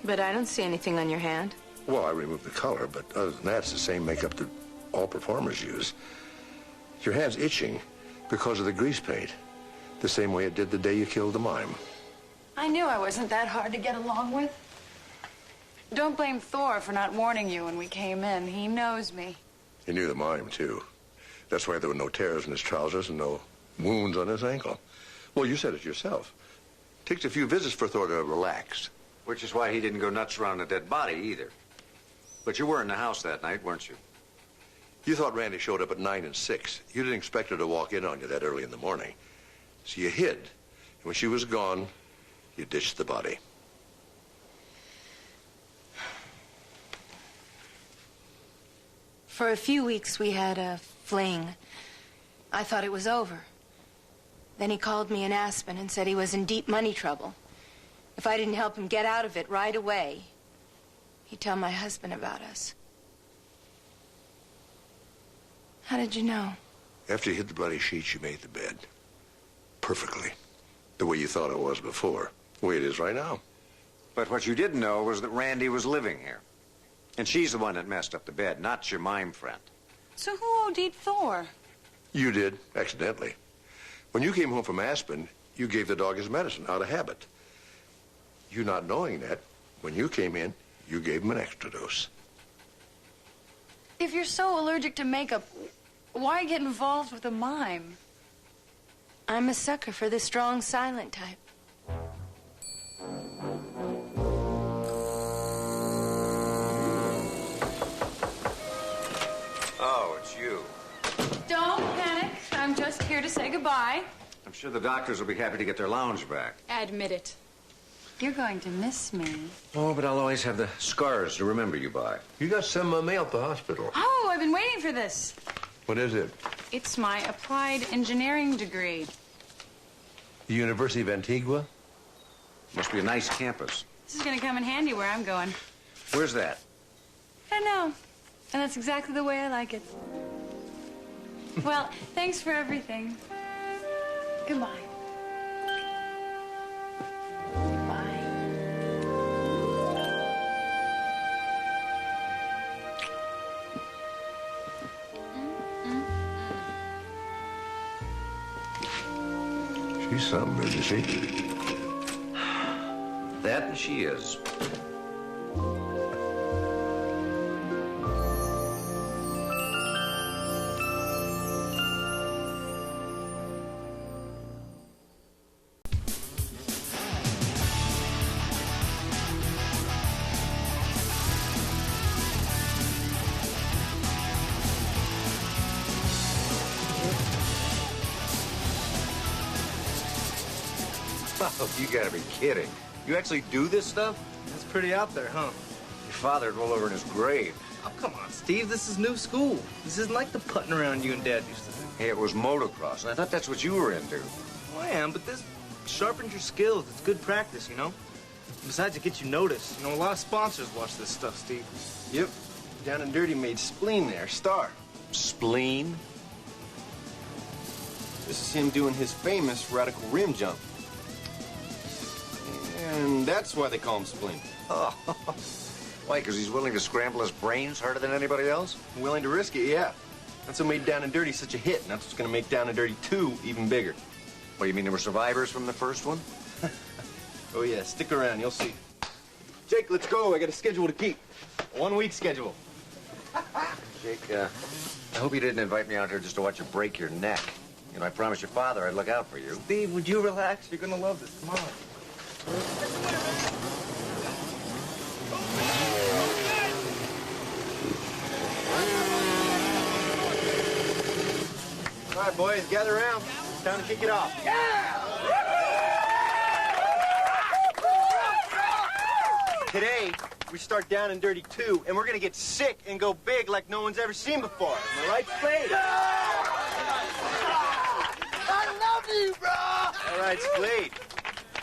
But I don't see anything on your hand. Well, I removed the color, but other than that, it's the same makeup that all performers use. Your hand's itching because of the grease paint, the same way it did the day you killed the mime. I knew I wasn't that hard to get along with. Don't blame Thor for not warning you when we came in. He knows me. He knew the mime, too. That's why there were no tears in his trousers and no wounds on his ankle. Well, you said it yourself. Takes a few visits for Thor to relax. Which is why he didn't go nuts around a dead body, either. But you were in the house that night, weren't you? You thought Randy showed up at 9 and 6. You didn't expect her to walk in on you that early in the morning. So you hid. And when she was gone, you ditched the body. For a few weeks, we had a fling. I thought it was over. Then he called me in Aspen and said he was in deep money trouble. If I didn't help him get out of it right away, he'd tell my husband about us. How did you know? After you hid the bloody sheets, you made the bed. Perfectly. The way you thought it was before. The way it is right now. But what you didn't know was that Randy was living here. And she's the one that messed up the bed, not your mime friend. So who OD'd Thor? You did, accidentally. When you came home from Aspen, you gave the dog his medicine out of habit. You not knowing that, when you came in, you gave him an extra dose. If you're so allergic to makeup, why get involved with a mime? I'm a sucker for the strong, silent type. Oh, it's you. Don't panic. I'm just here to say goodbye. I'm sure the doctors will be happy to get their lounge back. Admit it. You're going to miss me. Oh, but I'll always have the scars to remember you by. You got some mail at the hospital. Oh, I've been waiting for this. What is it? It's my applied engineering degree. The University of Antigua? Must be a nice campus. This is going to come in handy where I'm going. Where's that? I don't know. And that's exactly the way I like it. Well, thanks for everything. Goodbye. She's something, isn't she? That she is. Oh, you gotta be kidding. You actually do this stuff? That's pretty out there, huh? Your father would roll over in his grave. Oh, come on, Steve. This is new school. This isn't like the putting around you and Dad used to do. Hey, it was motocross, and I thought that's what you were into. Well, I am, but this sharpens your skills. It's good practice, you know? Besides, it gets you noticed. You know, a lot of sponsors watch this stuff, Steve. Yep. Down and Dirty made Spleen there, star. Spleen? This is him doing his famous radical rim jump. And that's why they call him Spleen. Oh, why? Because he's willing to scramble his brains harder than anybody else? Willing to risk it, yeah. That's what made Down and Dirty such a hit, and that's what's going to make Down and Dirty 2 even bigger. What, you mean there were survivors from the first one? Oh, yeah. Stick around. You'll see. Jake, let's go. I got a schedule to keep. A 1-week schedule. Jake, I hope you didn't invite me out here just to watch you break your neck. You know, I promised your father I'd look out for you. Steve, would you relax? You're going to love this. Come on. All right, boys, gather around. It's time to kick it off. Today, we start Down and Dirty 2, and we're gonna get sick and go big like no one's ever seen before. Am I right, Spade? I love you, bro! All right, Spade.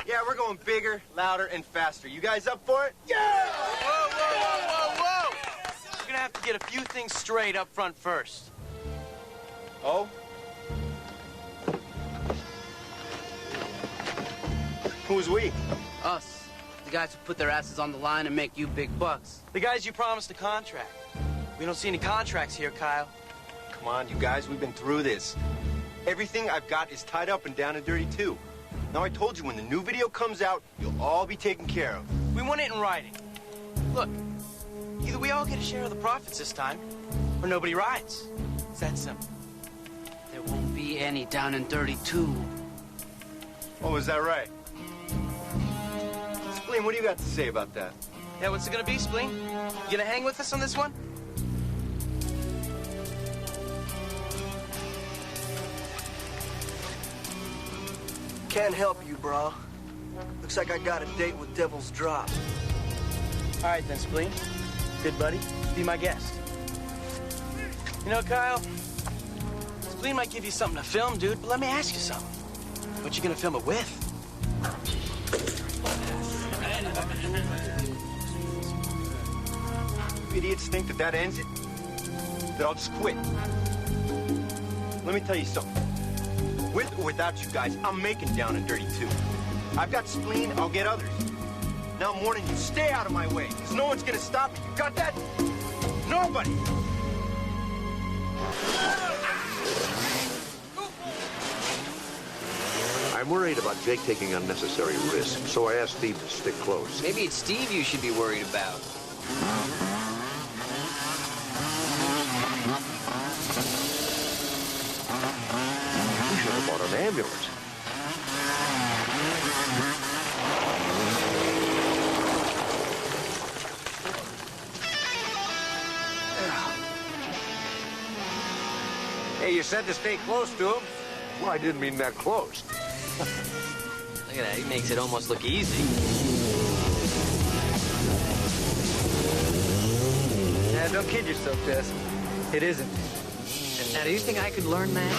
Yeah, we're going bigger, louder, and faster. You guys up for it? Yeah! Whoa, whoa, whoa, whoa, whoa! We're gonna have to get a few things straight up front first. Oh? Who's we? Us. The guys who put their asses on the line and make you big bucks. The guys you promised a contract. We don't see any contracts here, Kyle. Come on, you guys, we've been through this. Everything I've got is tied up and Down and Dirty too. Now, I told you, when the new video comes out, you'll all be taken care of. We want it in writing. Look, either we all get a share of the profits this time, or nobody rides. It's that simple. There won't be any Down and Dirty 2. Oh, is that right? Spleen, what do you got to say about that? Yeah, what's it gonna be, Spleen? You gonna hang with us on this one? Can't help you, bro. Looks like I got a date with Devil's Drop. All right, then, Spleen. Good buddy. Be my guest. You know, Kyle, Spleen might give you something to film, dude, but let me ask you something. What you gonna film it with? You idiots think that ends it? That I'll just quit. Let me tell you something. With or without you guys, I'm making Down and Dirty too. I've got Spleen, I'll get others. Now I'm warning you, stay out of my way, because no one's gonna stop me. You got that? Nobody! I'm worried about Jake taking unnecessary risks, so I asked Steve to stick close. Maybe it's Steve you should be worried about. We should have bought an ambulance. Hey, you said to stay close to him. Well, I didn't mean that close. Look at that. He makes it almost look easy. Now, don't kid yourself, Jess. It isn't. Now, do you think I could learn that?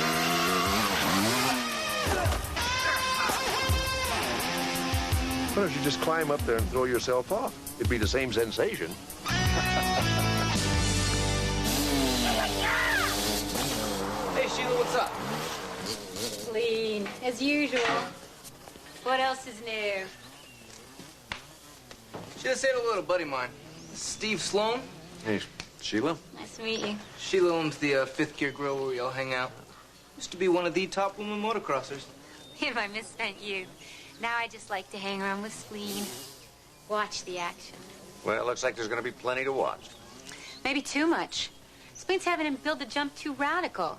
Why don't you just climb up there and throw yourself off? It'd be the same sensation. Hey, Sheila, what's up? Clean, as usual. What else is new? Sheila, say to a little buddy of mine. Steve Sloan. Hey, Sheila. Nice to meet you. Sheila owns the Fifth Gear Grill where we all hang out. Used to be one of the top women motocrossers. If I misspent you. Now I just like to hang around with Spleen. Watch the action. Well, it looks like there's going to be plenty to watch. Maybe too much. Spleen's having him build the jump too radical.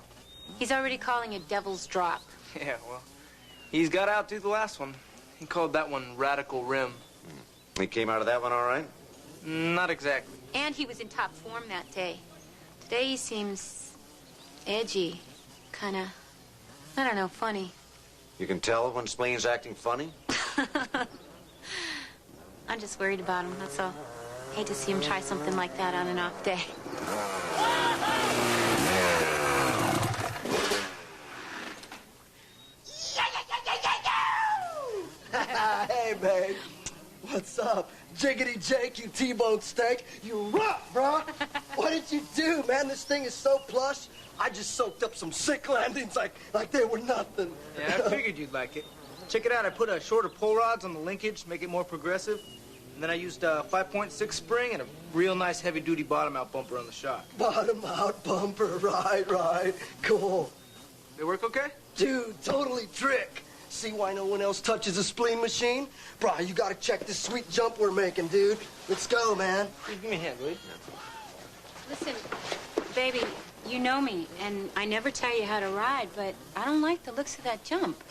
He's already calling it Devil's Drop. Yeah, well, he's got out through the last one. He called that one Radical Rim. He came out of that one all right? Not exactly. And he was in top form that day. Today he seems edgy. Kind of, I don't know, funny. You can tell when Spleen's acting funny? I'm just worried about him, that's all. Hate to see him try something like that on an off day. Hey, babe. What's up? Jiggity Jake, you T-bone steak. You rock, bro. What did you do, man? This thing is so plush. I just soaked up some sick landings like they were nothing. Yeah, I figured you'd like it. Check it out. I put shorter pull rods on the linkage, make it more progressive. And then I used a 5.6 spring and a real nice heavy-duty bottom-out bumper on the shock. Bottom-out bumper, right. Cool. They work okay? Dude, totally trick. See why no one else touches a Spleen machine? Bro, you gotta check this sweet jump we're making, dude. Let's go, man. Give me a hand, will you? Listen, baby, you know me, and I never tell you how to ride, but I don't like the looks of that jump.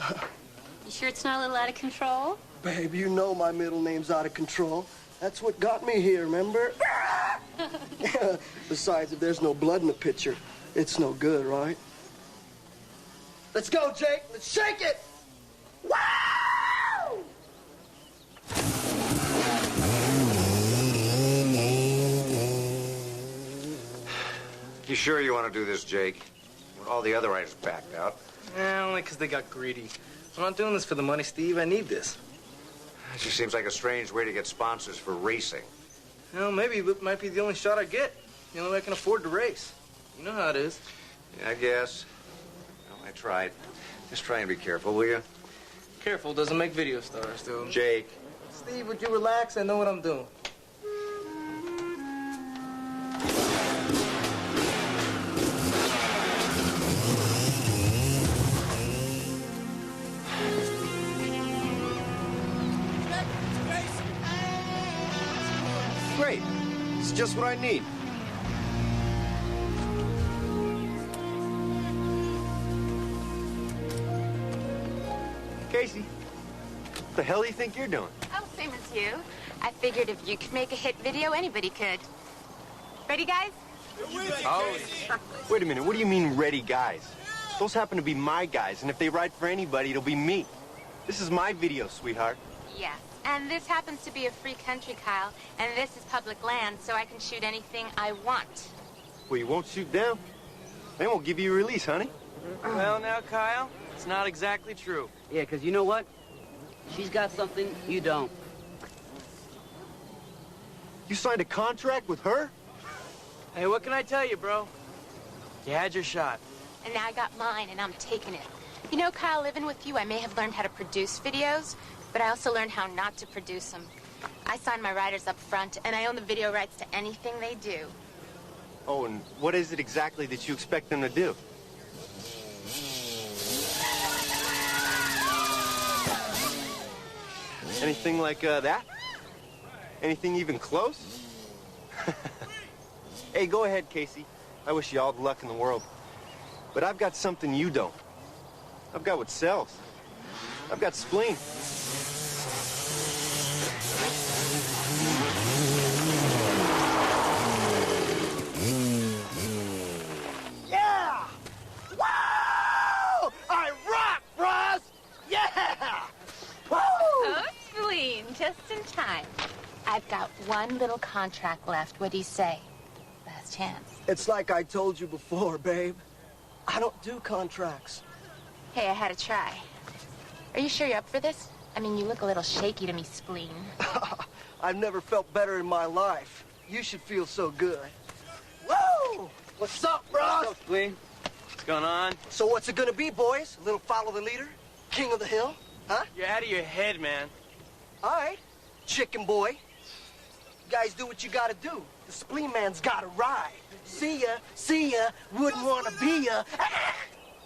You sure it's not a little out of control? Babe, you know my middle name's out of control. That's what got me here, remember? Besides, if there's no blood in the picture, it's no good, right? Let's go, Jake. Let's shake it! Wow! You sure you want to do this, Jake? All the other riders backed out. Only because they got greedy. I'm not doing this for the money, Steve. I need this. It just seems like a strange way to get sponsors for racing. Well, maybe it might be the only shot I get. The only way I can afford to race. You know how it is. Yeah, I guess. Well, I tried. Just try and be careful, will you? Careful doesn't make video stars, dude. Jake. Steve, would you relax? I know what I'm doing. Great. It's just what I need. Casey, what the hell do you think you're doing? Oh, same as you. I figured if you could make a hit video, anybody could. Ready, guys? Oh, wait a minute. What do you mean, ready guys? Those happen to be my guys, and if they ride for anybody, it'll be me. This is my video, sweetheart. Yes. And this happens to be a free country, Kyle. And this is public land, so I can shoot anything I want. Well, you won't shoot them. They won't give you a release, honey. Well, now, Kyle, it's not exactly true. Yeah, because you know what? She's got something you don't. You signed a contract with her? Hey, what can I tell you, bro? You had your shot. And now I got mine, and I'm taking it. You know, Kyle, living with you, I may have learned how to produce videos, but I also learned how not to produce them. I sign my writers up front, and I own the video rights to anything they do. Oh, and what is it exactly that you expect them to do? Anything like that? Anything even close? Hey, go ahead, Casey. I wish you all the luck in the world. But I've got something you don't. I've got what sells. I've got spleen. Yeah! Wow! I rock, bros! Yeah! Woo! Oh, spleen, just in time. I've got one little contract left. What do you say? Last chance. It's like I told you before, babe. I don't do contracts. Hey, I had a try. Are you sure you're up for this? I mean, you look a little shaky to me, spleen. I've never felt better in my life. You should feel so good. Woo! What's up, bros? What's up, spleen? What's going on? So what's it gonna be, boys? A little follow the leader? King of the hill? Huh? You're out of your head, man. All right, chicken boy. You guys do what you gotta do. The spleen man's gotta ride. See ya, wouldn't wanna be ya. Ah!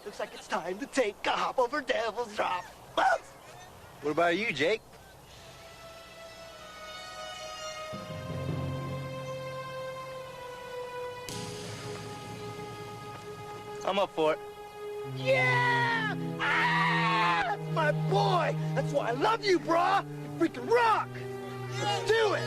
Looks like it's time to take a hop over Devil's Drop. What about you, Jake? I'm up for it. Yeah! Ah! That's my boy! That's why I love you, brah! You freaking rock! Let's do it!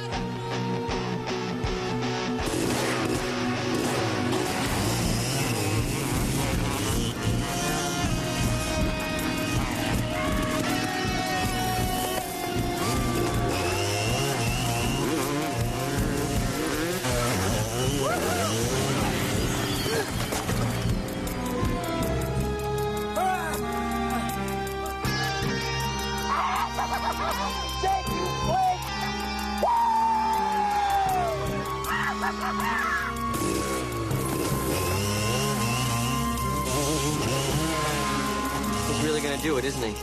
He's really gonna do it, isn't he?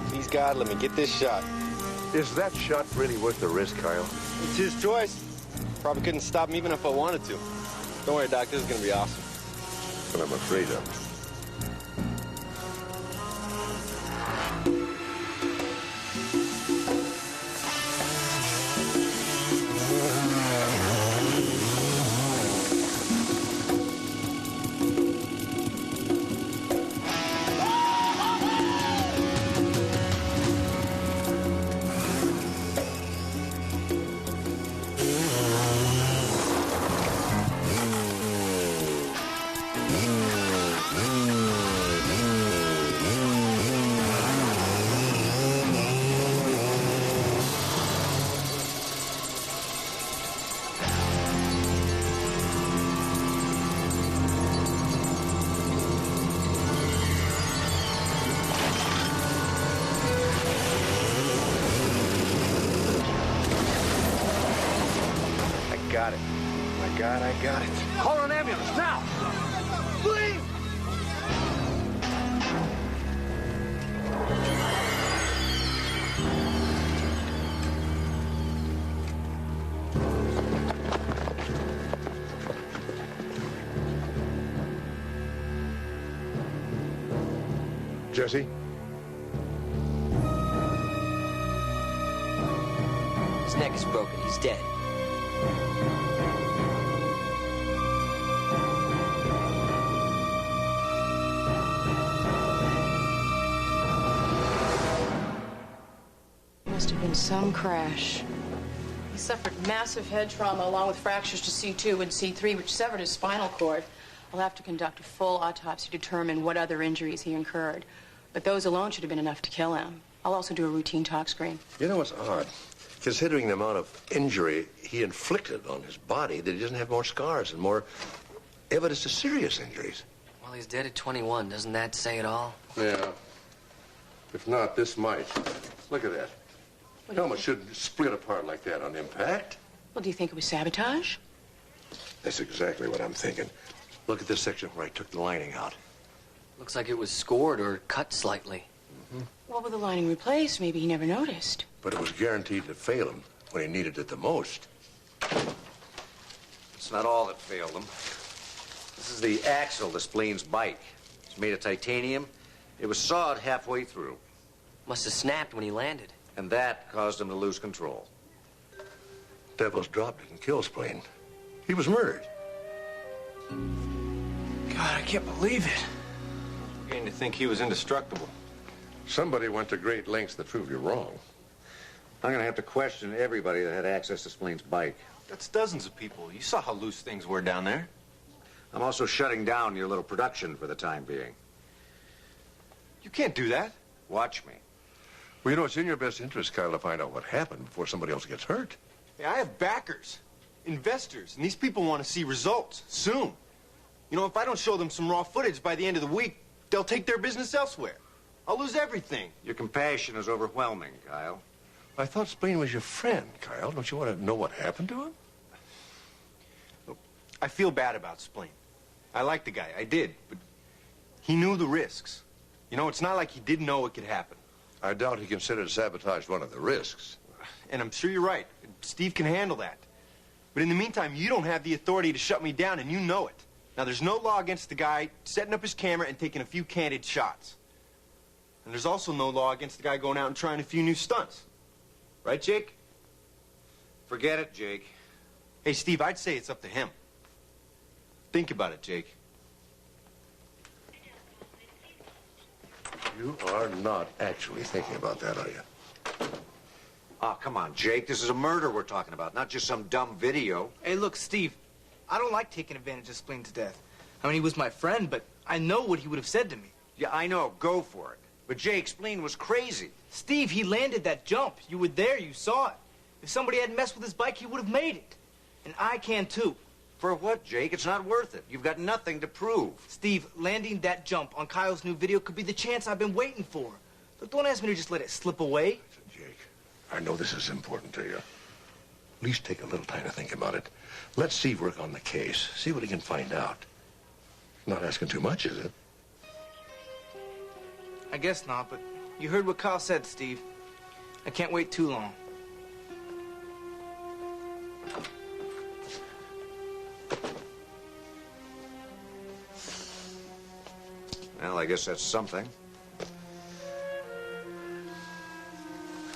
Please, God, let me get this shot. Is that shot really worth the risk, Kyle? It's his choice. Probably couldn't stop him even if I wanted to. Don't worry, Doc. This is gonna be awesome. But I'm afraid of. Got it. My God, I got it. Call an ambulance, now! Please! Jesse? His neck is broken. He's dead. Must have been some crash. He suffered massive head trauma along with fractures to C2 and C3, which severed his spinal cord. I'll have to conduct a full autopsy to determine what other injuries he incurred. But those alone should have been enough to kill him. I'll also do a routine tox screen. You know what's odd? Considering the amount of injury he inflicted on his body, that he doesn't have more scars and more evidence of serious injuries. Well, he's dead at 21. Doesn't that say it all? Yeah. If not, this might. Look at that. Helmet shouldn't split apart like that on impact. Well, do you think it was sabotage? That's exactly what I'm thinking. Look at this section where I took the lining out. Looks like it was scored or cut slightly. Well, with the lining replaced, maybe he never noticed. But it was guaranteed to fail him when he needed it the most. It's not all that failed him. This is the axle to Spleen's bike. It's made of titanium. It was sawed halfway through. Must have snapped when he landed. And that caused him to lose control. Devil's Drop didn't kill Spleen. He was murdered. God, I can't believe it. I'm beginning to think he was indestructible. Somebody went to great lengths to prove you wrong. I'm gonna have to question everybody that had access to Spleen's bike. That's dozens of people. You saw how loose things were down there. I'm also shutting down your little production for the time being. You can't do that. Watch me. Well, you know, it's in your best interest, Kyle, to find out what happened before somebody else gets hurt. Hey, I have backers, investors, and these people want to see results soon. You know, if I don't show them some raw footage by the end of the week, they'll take their business elsewhere. I'll lose everything. Your compassion is overwhelming, Kyle. I thought Spleen was your friend, Kyle. Don't you want to know what happened to him? Look, I feel bad about Spleen. I like the guy, I did, but he knew the risks. You know, it's not like he didn't know it could happen. I doubt he considered sabotage one of the risks. And I'm sure you're right. Steve can handle that. But in the meantime, you don't have the authority to shut me down, and you know it. Now, there's no law against the guy setting up his camera and taking a few candid shots. And there's also no law against the guy going out and trying a few new stunts. Right, Jake? Forget it, Jake. Hey, Steve, I'd say it's up to him. Think about it, Jake. You are not actually thinking about that, are you? Oh, come on, Jake. This is a murder we're talking about, not just some dumb video. Hey, look, Steve, I don't like taking advantage of Spleen to death. I mean, he was my friend, but I know what he would have said to me. Yeah, I know. Go for it. But Jake, Spleen was crazy. Steve, he landed that jump. You were there. You saw it. If somebody hadn't messed with his bike, he would have made it. And I can, too. For what, Jake? It's not worth it. You've got nothing to prove. Steve, landing that jump on Kyle's new video could be the chance I've been waiting for. Look, don't ask me to just let it slip away. Jake, I know this is important to you. At least take a little time to think about it. Let Steve work on the case. See what he can find out. Not asking too much, is it? I guess not, but you heard what Kyle said, Steve. I can't wait too long. Well, I guess that's something.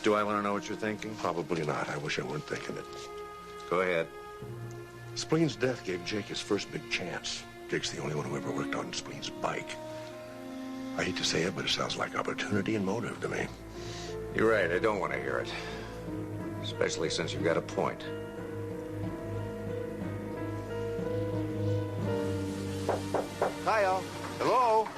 Do I want to know what you're thinking? Probably not. I wish I weren't thinking it. Go ahead. Spleen's death gave Jake his first big chance. Jake's the only one who ever worked on Spleen's bike. I hate to say it, but it sounds like opportunity and motive to me. You're right. I don't want to hear it. Especially since you've got a point. Kyle. Hello?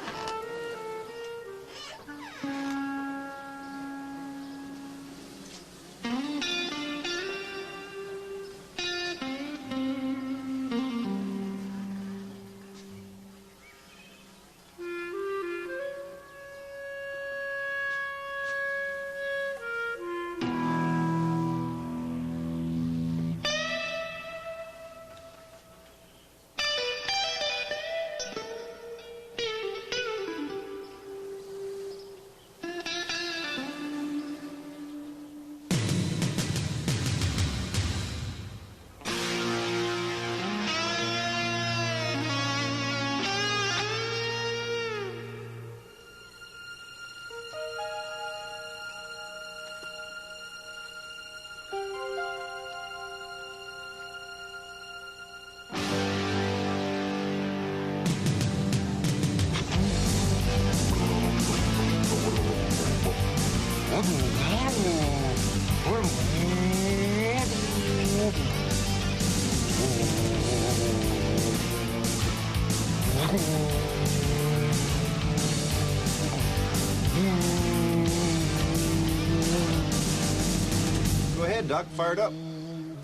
Go ahead, Doc. Fire it up.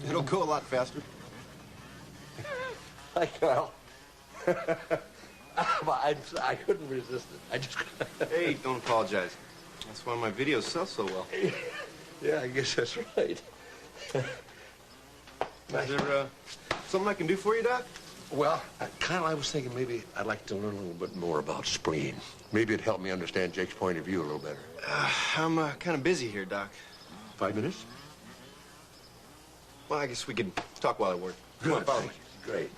It'll go a lot faster. Hi, Kyle. I couldn't resist it. I just... Hey, don't apologize. That's why my videos sell so well. Yeah, I guess that's right. Is there something I can do for you, Doc? Well, Kyle, I was thinking maybe I'd like to learn a little bit more about Spleen. Maybe it'd help me understand Jake's point of view a little better. I'm kind of busy here, Doc. 5 minutes? Well, I guess we could talk while I work. Come on, follow me. Great.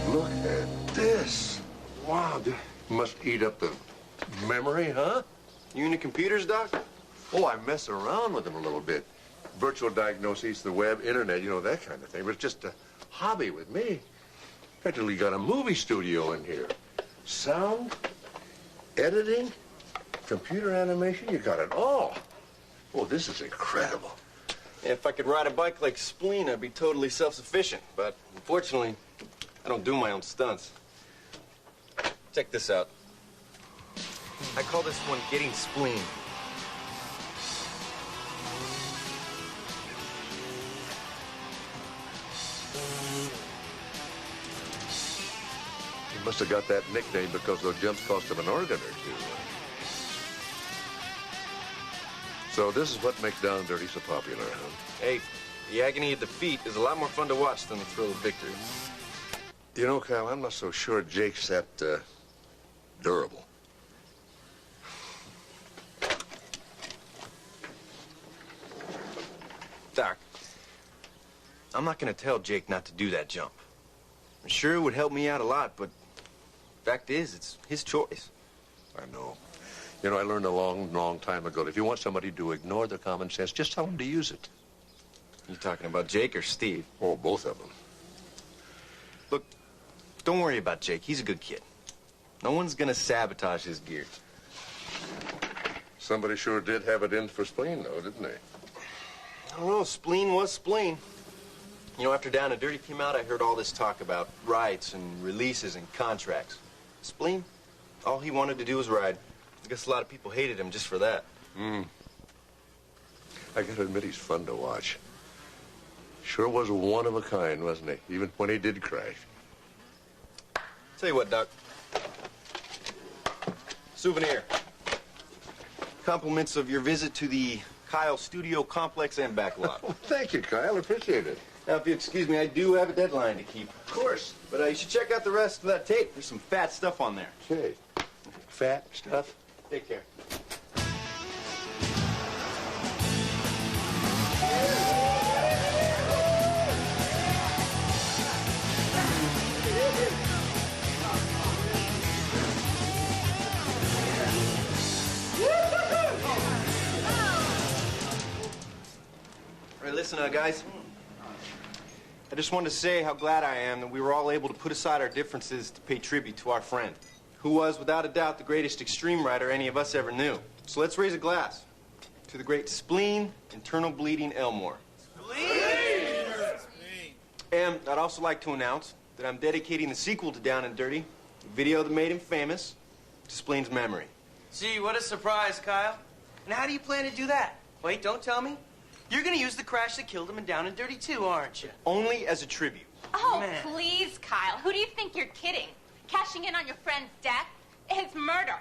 Look at this. Wow, this must eat up the memory, huh? You into computers, Doc? Oh, I mess around with them a little bit. Virtual diagnoses, the web, internet, you know, that kind of thing. But it's just a hobby with me. Practically got a movie studio in here. Sound, editing, computer animation, you got it all. Oh, this is incredible. If I could ride a bike like Spleen, I'd be totally self-sufficient. But unfortunately, I don't do my own stunts. Check this out. I call this one Getting Spleen. He must have got that nickname because those jumps cost him an organ or two. So this is what makes Down and Dirty so popular, huh? Hey, the agony of defeat is a lot more fun to watch than the thrill of victory. You know, Kyle, I'm not so sure Jake's that durable. Doc, I'm not going to tell Jake not to do that jump. I'm sure it would help me out a lot, but fact is, it's his choice. I know. You know, I learned a long, long time ago that if you want somebody to ignore their common sense, just tell them to use it. You talking about Jake or Steve? Oh, both of them. Look, don't worry about Jake. He's a good kid. No one's going to sabotage his gear. Somebody sure did have it in for Spleen, though, didn't they? I don't know. Spleen was Spleen. You know, after Down and Dirty came out, I heard all this talk about rights and releases and contracts. Spleen, all he wanted to do was ride. I guess a lot of people hated him just for that. I gotta admit, he's fun to watch. Sure was one of a kind, wasn't he? Even when he did crash. Tell you what, Doc. Souvenir. Compliments of your visit to the Kyle Studio Complex and backlot. Oh, thank you, Kyle. Appreciate it. Now, if you excuse me, I do have a deadline to keep. Of course. But you should check out the rest of that tape. There's some fat stuff on there. Okay. Fat stuff? Take care. All right, listen, guys. I just wanted to say how glad I am that we were all able to put aside our differences to pay tribute to our friend, who was, without a doubt, the greatest extreme rider any of us ever knew. So let's raise a glass to the great Spleen, Internal Bleeding Elmore. Spleen! And I'd also like to announce that I'm dedicating the sequel to Down and Dirty, the video that made him famous, to Spleen's memory. Gee, what a surprise, Kyle. And how do you plan to do that? Wait, don't tell me. You're gonna use the crash that killed him in Down and Dirty too, aren't you? Only as a tribute. Oh, Man. please, Kyle. Who do you think you're kidding? Cashing in on your friend's death? It's murder.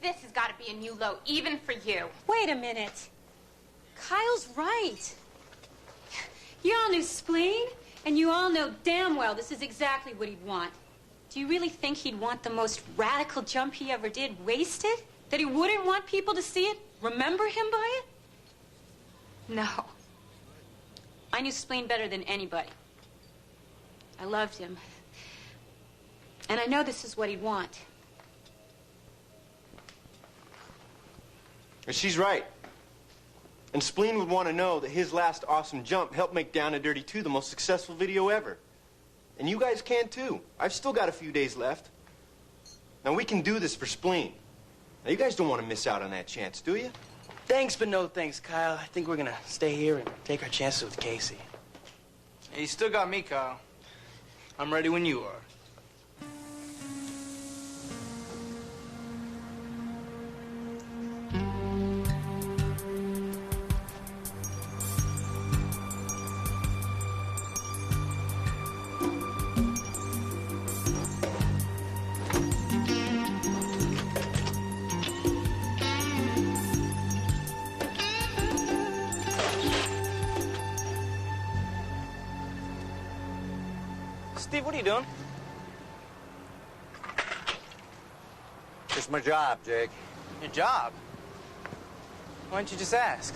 This has got to be a new low, even for you. Wait a minute. Kyle's right. You all knew Spleen, and you all know damn well this is exactly what he'd want. Do you really think he'd want the most radical jump he ever did wasted? That he wouldn't want people to see it, remember him by it? No. I knew Spleen better than anybody. I loved him. And I know this is what he'd want. And she's right. And Spleen would want to know that his last awesome jump helped make Down and Dirty 2 the most successful video ever. And you guys can too. I've still got a few days left. Now we can do this for Spleen. Now you guys don't want to miss out on that chance, do you? Thanks, but no thanks, Kyle. I think we're gonna stay here and take our chances with Casey. Hey, you still got me, Kyle. I'm ready when you are. Steve, what are you doing? It's my job, Jake. Your job? Why don't you just ask?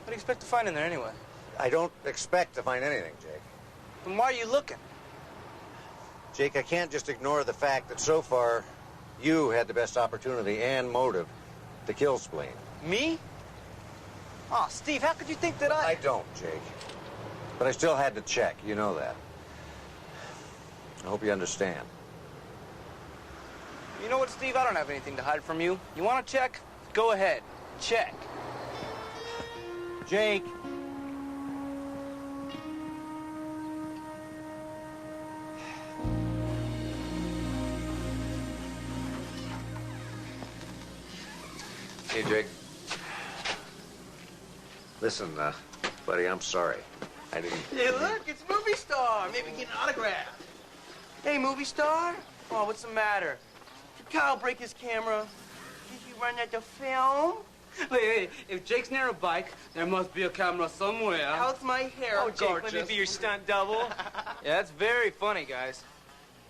What do you expect to find in there anyway? I don't expect to find anything, Jake. Then why are you looking? Jake, I can't just ignore the fact that so far you had the best opportunity and motive to kill Spleen. Me? Oh, Steve, how could you think that I don't, Jake. But I still had to check. You know that. I hope you understand. You know what, Steve? I don't have anything to hide from you. You want to check? Go ahead. Check. Jake. Hey, Jake. Listen, buddy, I'm sorry. I didn't... Hey, look, it's Movie Star. Maybe get an autograph. Hey, Movie Star. Oh, what's the matter? Did Kyle break his camera? Did he run out of film? Hey, if Jake's near a bike, there must be a camera somewhere. How's my hair? Oh, Jake, gorgeous. let me be your stunt double. Yeah, that's very funny, guys.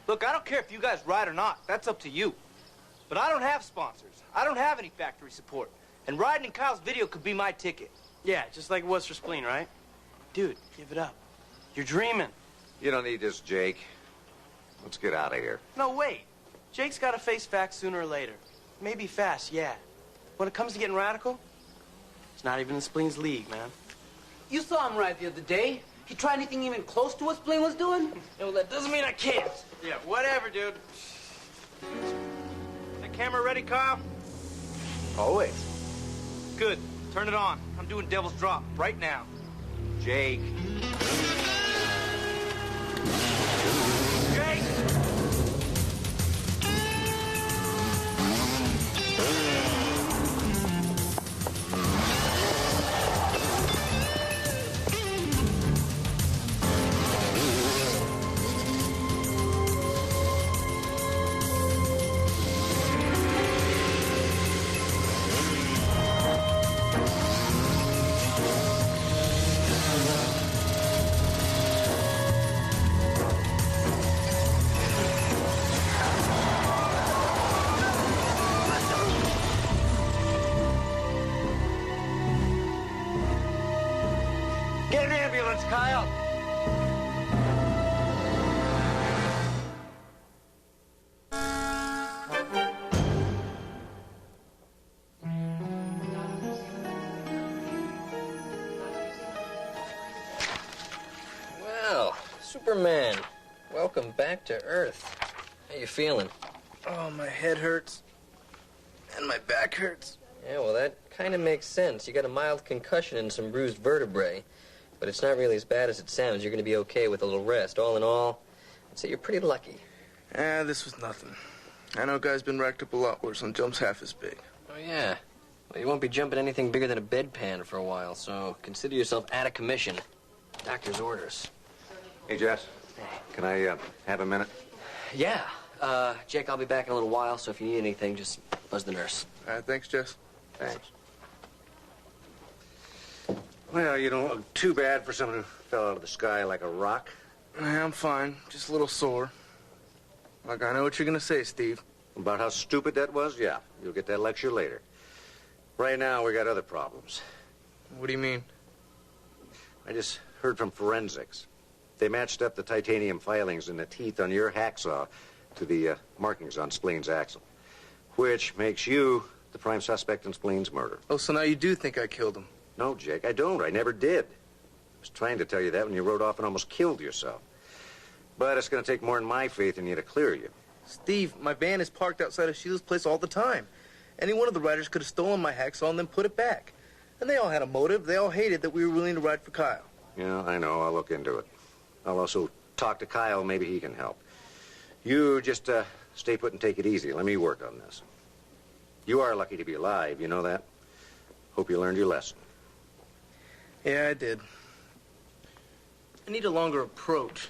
Look, I don't care if you guys ride or not. That's up to you. But I don't have sponsors. I don't have any factory support. And riding in Kyle's video could be my ticket. Yeah, just like it was for Spleen, right? Dude, give it up. You're dreaming. You don't need this, Jake. Let's get out of here. No, wait. Jake's got to face facts sooner or later. Maybe fast, yeah. When it comes to getting radical, it's not even in Spleen's league, man. You saw him ride the other day. He tried anything even close to what Spleen was doing? Yeah, well, that doesn't mean I can't. Yeah, whatever, dude. That camera ready, Kyle? Always. Good. Turn it on. I'm doing Devil's Drop right now. Jake. Jake! Get an ambulance, Kyle! Well, Superman, welcome back to Earth. How you feeling? Oh, my head hurts. And my back hurts. Yeah, well, that kind of makes sense. You got a mild concussion and some bruised vertebrae. But it's not really as bad as it sounds. You're going to be okay with a little rest. All in all, I'd say you're pretty lucky. This was nothing. I know guys been racked up a lot worse on jumps half as big. Oh, yeah. Well, you won't be jumping anything bigger than a bedpan for a while, so consider yourself out of commission. Doctor's orders. Hey, Jess. Can I have a minute? Yeah. Jake, I'll be back in a little while, so if you need anything, just buzz the nurse. All right, thanks, Jess. Thanks. Well, you don't look too bad for someone who fell out of the sky like a rock. I'm fine. Just a little sore. Like, I know what you're going to say, Steve. About how stupid that was? Yeah. You'll get that lecture later. Right now, we got other problems. What do you mean? I just heard from forensics. They matched up the titanium filings in the teeth on your hacksaw to the markings on Spleen's axle, which makes you the prime suspect in Spleen's murder. Oh, so now you do think I killed him? No, Jake, I don't. I never did. I was trying to tell you that when you rode off and almost killed yourself. But it's going to take more than my faith in you to clear you. Steve, my van is parked outside of Sheila's place all the time. Any one of the riders could have stolen my hacksaw and then put it back. And they all had a motive. They all hated that we were willing to ride for Kyle. Yeah, I know. I'll look into it. I'll also talk to Kyle. Maybe he can help. You just stay put and take it easy. Let me work on this. You are lucky to be alive. You know that? Hope you learned your lesson. Yeah, I did. I need a longer approach.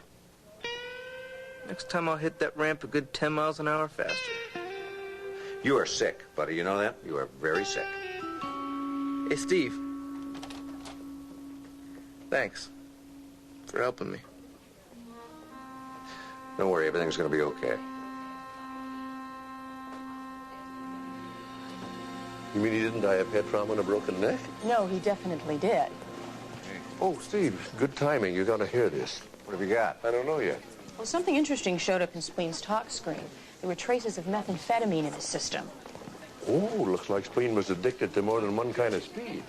Next time I'll hit that ramp a good 10 miles an hour faster. You are sick, buddy. You know that? You are very sick. Hey, Steve. Thanks for helping me. Don't worry. Everything's going to be okay. You mean he didn't die of head trauma and a broken neck? No, he definitely did. Oh, Steve, good timing. You're going to hear this. What have you got? I don't know yet. Well, something interesting showed up in Spleen's talk screen. There were traces of methamphetamine in his system. Oh, looks like Spleen was addicted to more than one kind of speed.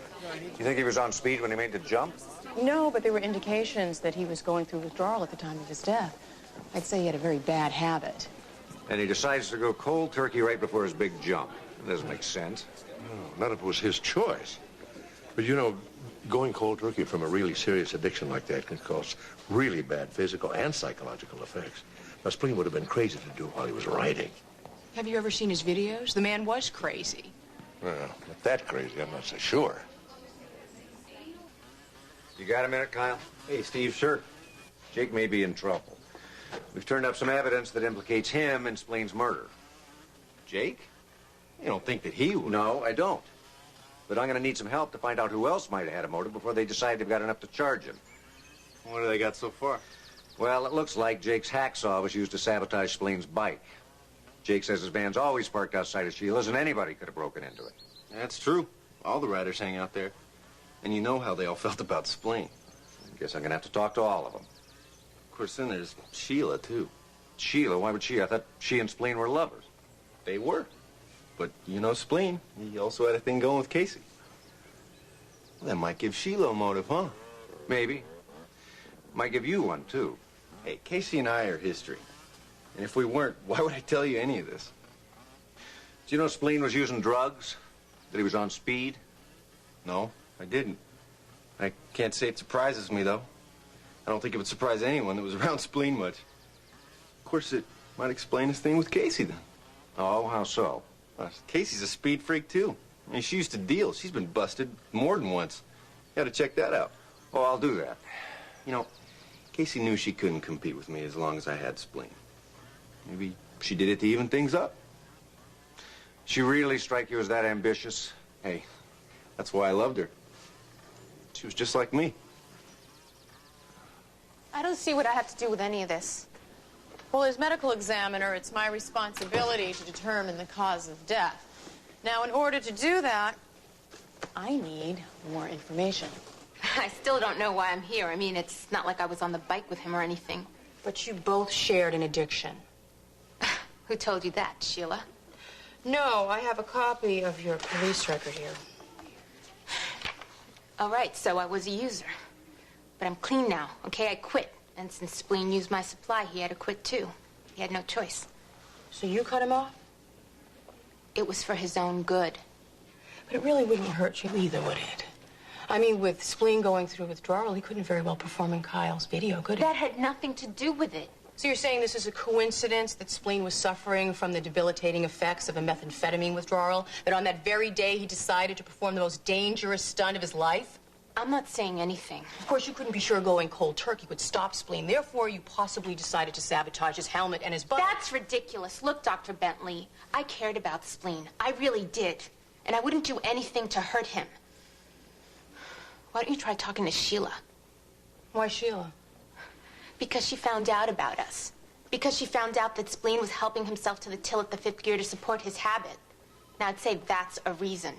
You think he was on speed when he made the jump? No, but there were indications that he was going through withdrawal at the time of his death. I'd say he had a very bad habit. And he decides to go cold turkey right before his big jump. That doesn't make sense. No, not if it was his choice. But, you know, going cold turkey from a really serious addiction like that can cause really bad physical and psychological effects. Now, Spleen would have been crazy to do while he was riding. Have you ever seen his videos? The man was crazy. Well, not that crazy, I'm not so sure. You got a minute, Kyle? Hey, Steve, sure. Jake may be in trouble. We've turned up some evidence that implicates him in Spleen's murder. Jake? You don't think that he would? No, I don't. But I'm going to need some help to find out who else might have had a motive before they decide they've got enough to charge him. What do they got so far? Well, it looks like Jake's hacksaw was used to sabotage Spleen's bike. Jake says his van's always parked outside of Sheila's, and anybody could have broken into it. That's true. All the riders hang out there. And you know how they all felt about Spleen. I guess I'm going to have to talk to all of them. Of course, then there's Sheila, too. Sheila? Why would she? I thought she and Spleen were lovers. They were. But you know Spleen, he also had a thing going with Casey. Well, that might give Sheila a motive, huh? Maybe. Might give you one, too. Hey, Casey and I are history. And if we weren't, why would I tell you any of this? Do you know Spleen was using drugs? That he was on speed? No, I didn't. I can't say it surprises me, though. I don't think it would surprise anyone that was around Spleen much. Of course, it might explain his thing with Casey, then. Oh, how so? Casey's a speed freak, too. I mean, she used to deal. She's been busted more than once. You ought to check that out. Oh, I'll do that. You know, Casey knew she couldn't compete with me as long as I had Spleen. Maybe she did it to even things up. She really strike you as that ambitious? Hey, that's why I loved her. She was just like me. I don't see what I have to do with any of this. Well, as medical examiner, it's my responsibility to determine the cause of death. Now, in order to do that, I need more information. I still don't know why I'm here. I mean, it's not like I was on the bike with him or anything. But you both shared an addiction. Who told you that, Sheila? No, I have a copy of your police record here. All right, so I was a user. But I'm clean now, okay? I quit. And since Spleen used my supply, he had to quit too. He had no choice. So you cut him off? It was for his own good. But it really wouldn't hurt you either, would it? I mean, with Spleen going through withdrawal, he couldn't very well perform in Kyle's video, could he? That had nothing to do with it. So you're saying this is a coincidence that Spleen was suffering from the debilitating effects of a methamphetamine withdrawal? That on that very day he decided to perform the most dangerous stunt of his life? I'm not saying anything. Of course, you couldn't be sure going cold turkey would stop Spleen. Therefore, you possibly decided to sabotage his helmet and his bike. That's ridiculous. Look, Dr. Bentley, I cared about Spleen. I really did. And I wouldn't do anything to hurt him. Why don't you try talking to Sheila? Why Sheila? Because she found out about us. Because she found out that Spleen was helping himself to the till at the 5th gear to support his habit. Now, I'd say that's a reason.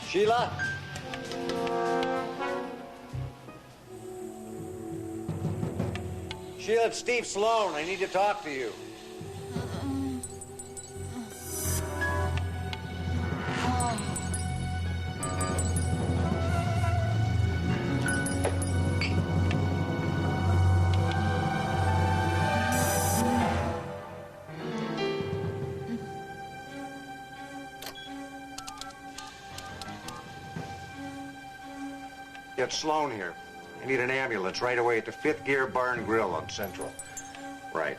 Sheila? Sheila, it's Steve Sloan. I need to talk to you. Get Sloan here. I need an ambulance right away at the 5th Gear Bar and Grill on Central. Right.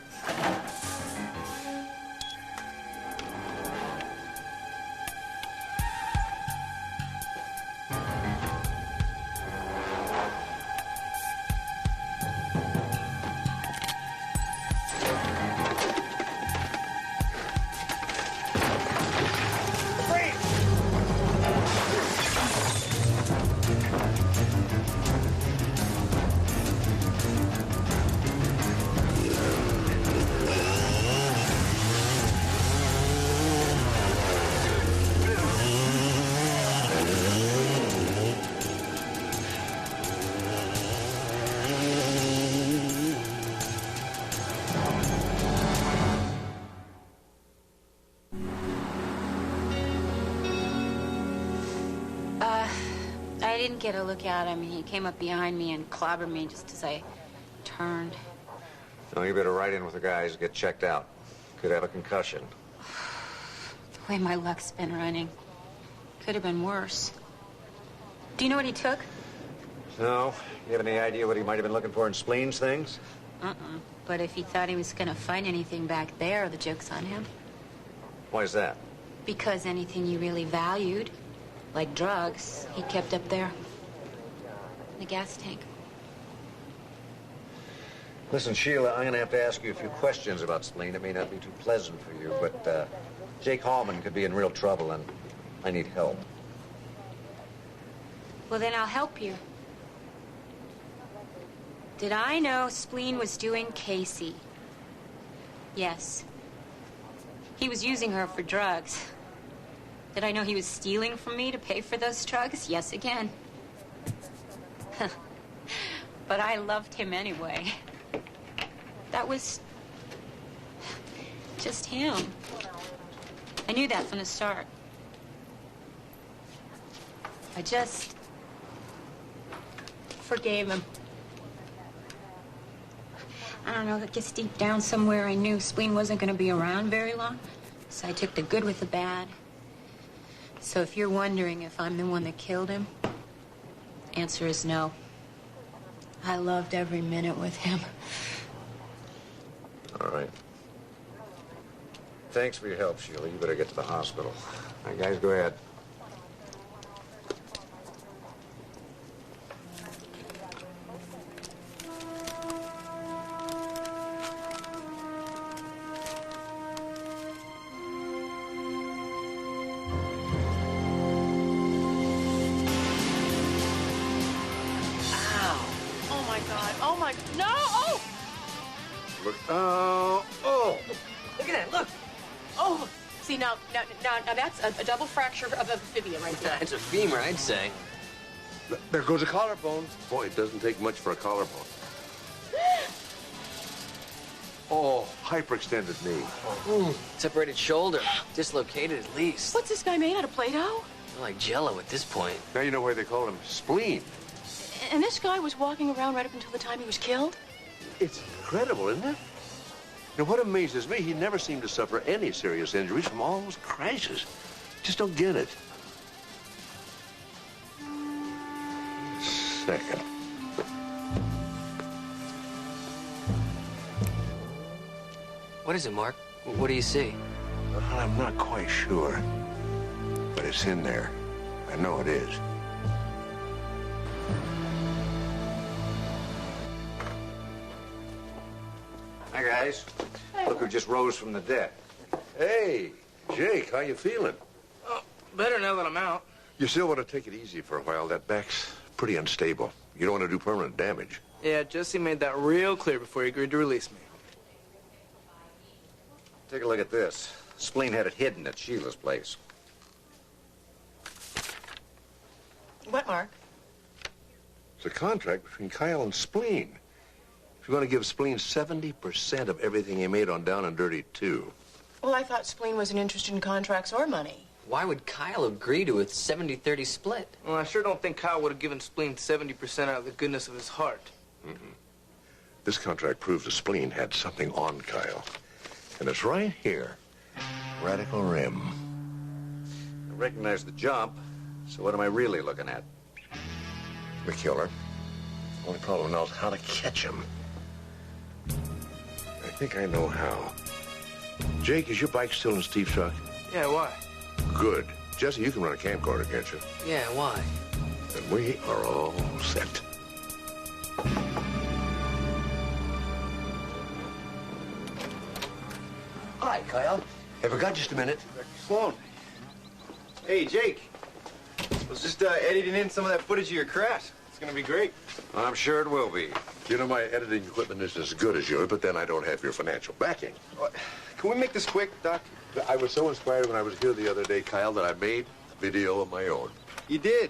get a look at him. He came up behind me and clobbered me just as I turned. No, you better ride in with the guys and get checked out. Could have a concussion. The way my luck's been running. Could have been worse. Do you know what he took? No? You have any idea what he might have been looking for in Spleen's things? But if he thought he was going to find anything back there, the joke's on him. Why is that? Because anything you really valued, like drugs, he kept up there. In the gas tank. Listen, Sheila, I'm going to have to ask you a few questions about Spleen. It may not be too pleasant for you, but Jake Hallman could be in real trouble, and I need help. Well, then I'll help you. Did I know Spleen was doing Casey? Yes. He was using her for drugs. Did I know he was stealing from me to pay for those drugs? Yes, again. But I loved him anyway. That was just him. I knew that from the start. I just forgave him. I don't know, I guess deep down somewhere I knew Spleen wasn't going to be around very long. So I took the good with the bad. So if you're wondering if I'm the one that killed him, answer is no. I loved every minute with him. All right. Thanks for your help, Sheila. You better get to the hospital. All right, guys, go ahead. Now that's a double fracture of the fibula right there. It's a femur, I'd say. There goes a collarbone. Boy, it doesn't take much for a collarbone. Oh, hyperextended knee. Separated shoulder. Dislocated at least. What's this guy made out of Play-Doh? Like Jell-O at this point. Now you know why they call him Spleen. And this guy was walking around right up until the time he was killed? It's incredible, isn't it? Now, what amazes me, he never seemed to suffer any serious injuries from all those crashes. Just don't get it. Second. What is it, Mark? What do you see? Well, I'm not quite sure. But it's in there. I know it is. Hi, guys. Look who just rose from the dead. Hey, Jake, how you feeling? Oh, better now that I'm out. You still want to take it easy for a while. That back's pretty unstable. You don't want to do permanent damage. Yeah, Jesse made that real clear before he agreed to release me. Take a look at this. Spleen had it hidden at Sheila's place. What, Mark? It's a contract between Kyle and Spleen. If you want to give Spleen 70% of everything he made on Down and Dirty 2. Well, I thought Spleen wasn't interested in contracts or money. Why would Kyle agree to a 70-30 split? Well, I sure don't think Kyle would have given Spleen 70% out of the goodness of his heart. This contract proves that Spleen had something on Kyle. And it's right here. Radical Rim. I recognize the jump, so what am I really looking at? The killer. Only problem now is how to catch him. I think I know how. Jake, is your bike still in Steve's truck? Yeah, why? Good. Jesse, you can run a camcorder, can't you? Yeah, why? Then we are all set. Hi, Kyle. Have I got just a minute? Sloan. Hey, Jake. I was just editing in some of that footage of your crash. It's gonna be great. I'm sure it will be. You know, my editing equipment isn't as good as yours, but then I don't have your financial backing. Can we make this quick, Doc? I was so inspired when I was here the other day, Kyle, that I made a video of my own. You did.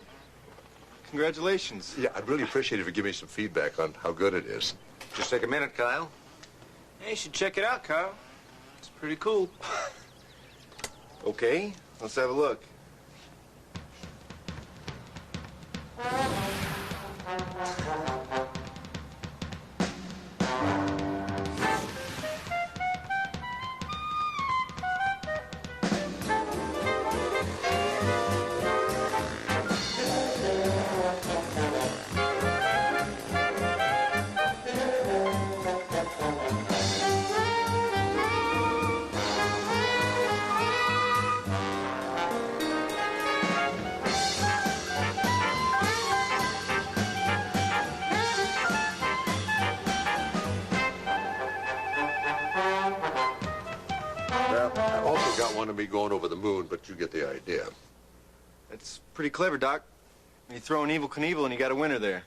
Congratulations. Yeah, I'd really appreciate it if you give me some feedback on how good it is. Just take a minute, Kyle. Hey, you should check it out, Kyle. It's pretty cool. Okay, let's have a look. I also got one of me going over the moon, but you get the idea. That's pretty clever, Doc. You throw an Evel Knievel and you got a winner there.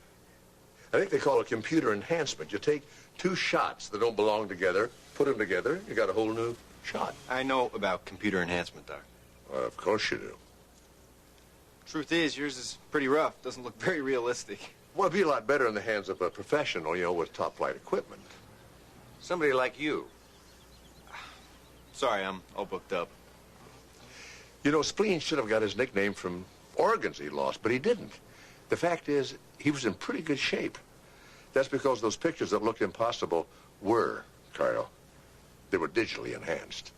I think they call it computer enhancement. You take two shots that don't belong together, put them together, you got a whole new shot. I know about computer enhancement, Doc. Well, of course you do. Truth is, yours is pretty rough. Doesn't look very realistic. Well, it'd be a lot better in the hands of a professional, you know, with top-flight equipment. Somebody like you. Sorry, I'm all booked up. You know, Spleen should have got his nickname from organs he lost, but he didn't. The fact is, he was in pretty good shape. That's because those pictures that looked impossible were, Kyle. They were digitally enhanced.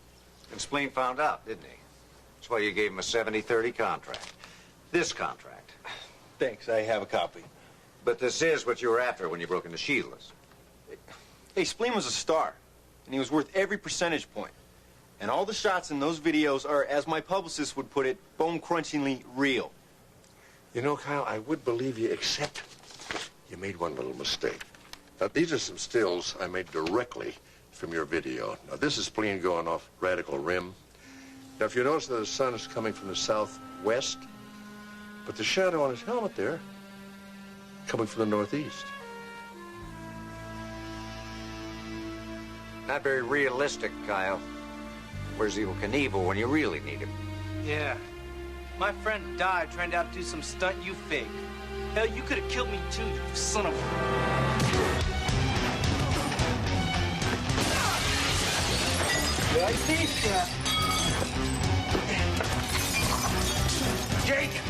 And Spleen found out, didn't he? That's why you gave him a 70-30 contract. This contract. Thanks, I have a copy. But this is what you were after when you broke into Sheila's. Hey, Spleen was a star, and he was worth every percentage point. And all the shots in those videos are, as my publicist would put it, bone-crunchingly real. You know, Kyle, I would believe you, except you made one little mistake. Now, these are some stills I made directly from your video. Now, this is Spleen going off Radical Rim. Now, if you notice that the sun is coming from the southwest, but the shadow on his helmet there, coming from the northeast. Not very realistic, Kyle. Where's Evel Knievel when you really need him? Yeah. My friend died trying to outdo some stunt you faked. Hell, you could have killed me too, you son of a... I see, Chef. Jake!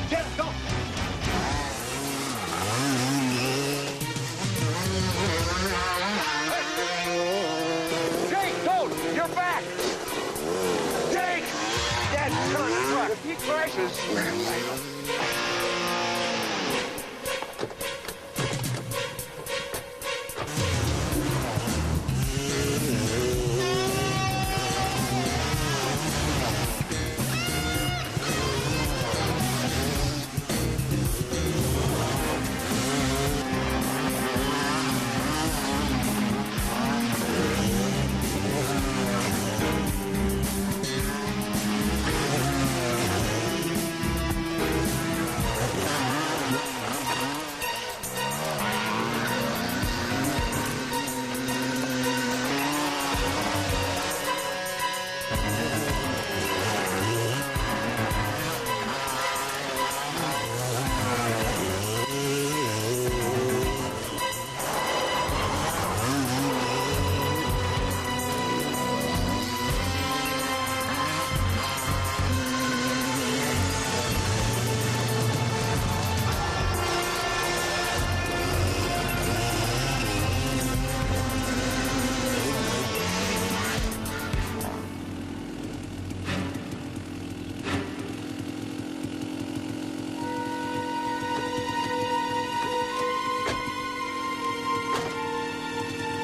Jeff, go! Jake, don't! You're back! Jake! That son of a... If he crashes...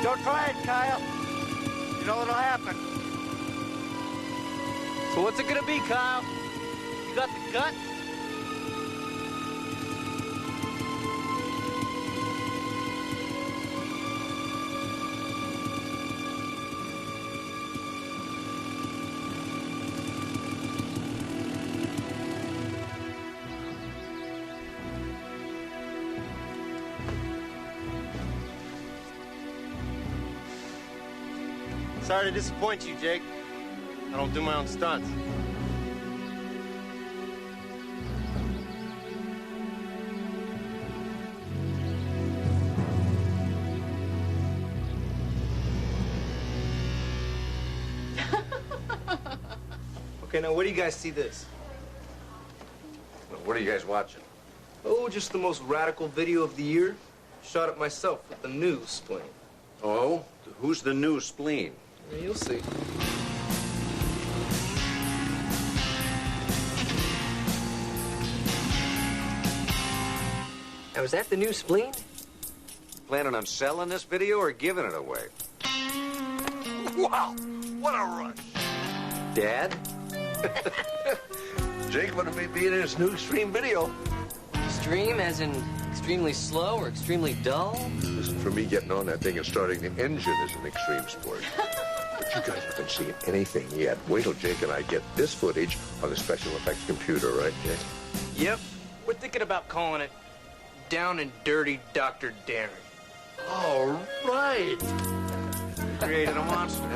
Don't try it, Kyle. You know what'll happen. So what's it gonna be, Kyle? You got the guts? Sorry to disappoint you, Jake. I don't do my own stunts. Okay, now where do you guys see this? Well, what are you guys watching? Oh, just the most radical video of the year. Shot it myself with the new spleen. Oh? Who's the new spleen? Yeah, you'll see. Now, is that the new spleen? Planning on selling this video or giving it away? Wow, what a rush. Dad? Jake wanted me being in his new Extreme video. Extreme as in extremely slow or extremely dull? Listen, for me, getting on that thing and starting the engine is an extreme sport. But you guys haven't seen anything yet. Wait till Jake and I get this footage on the special effects computer, right, Jake? Yep. We're thinking about calling it Down and Dirty Dr. Darren. All right. Created a monster.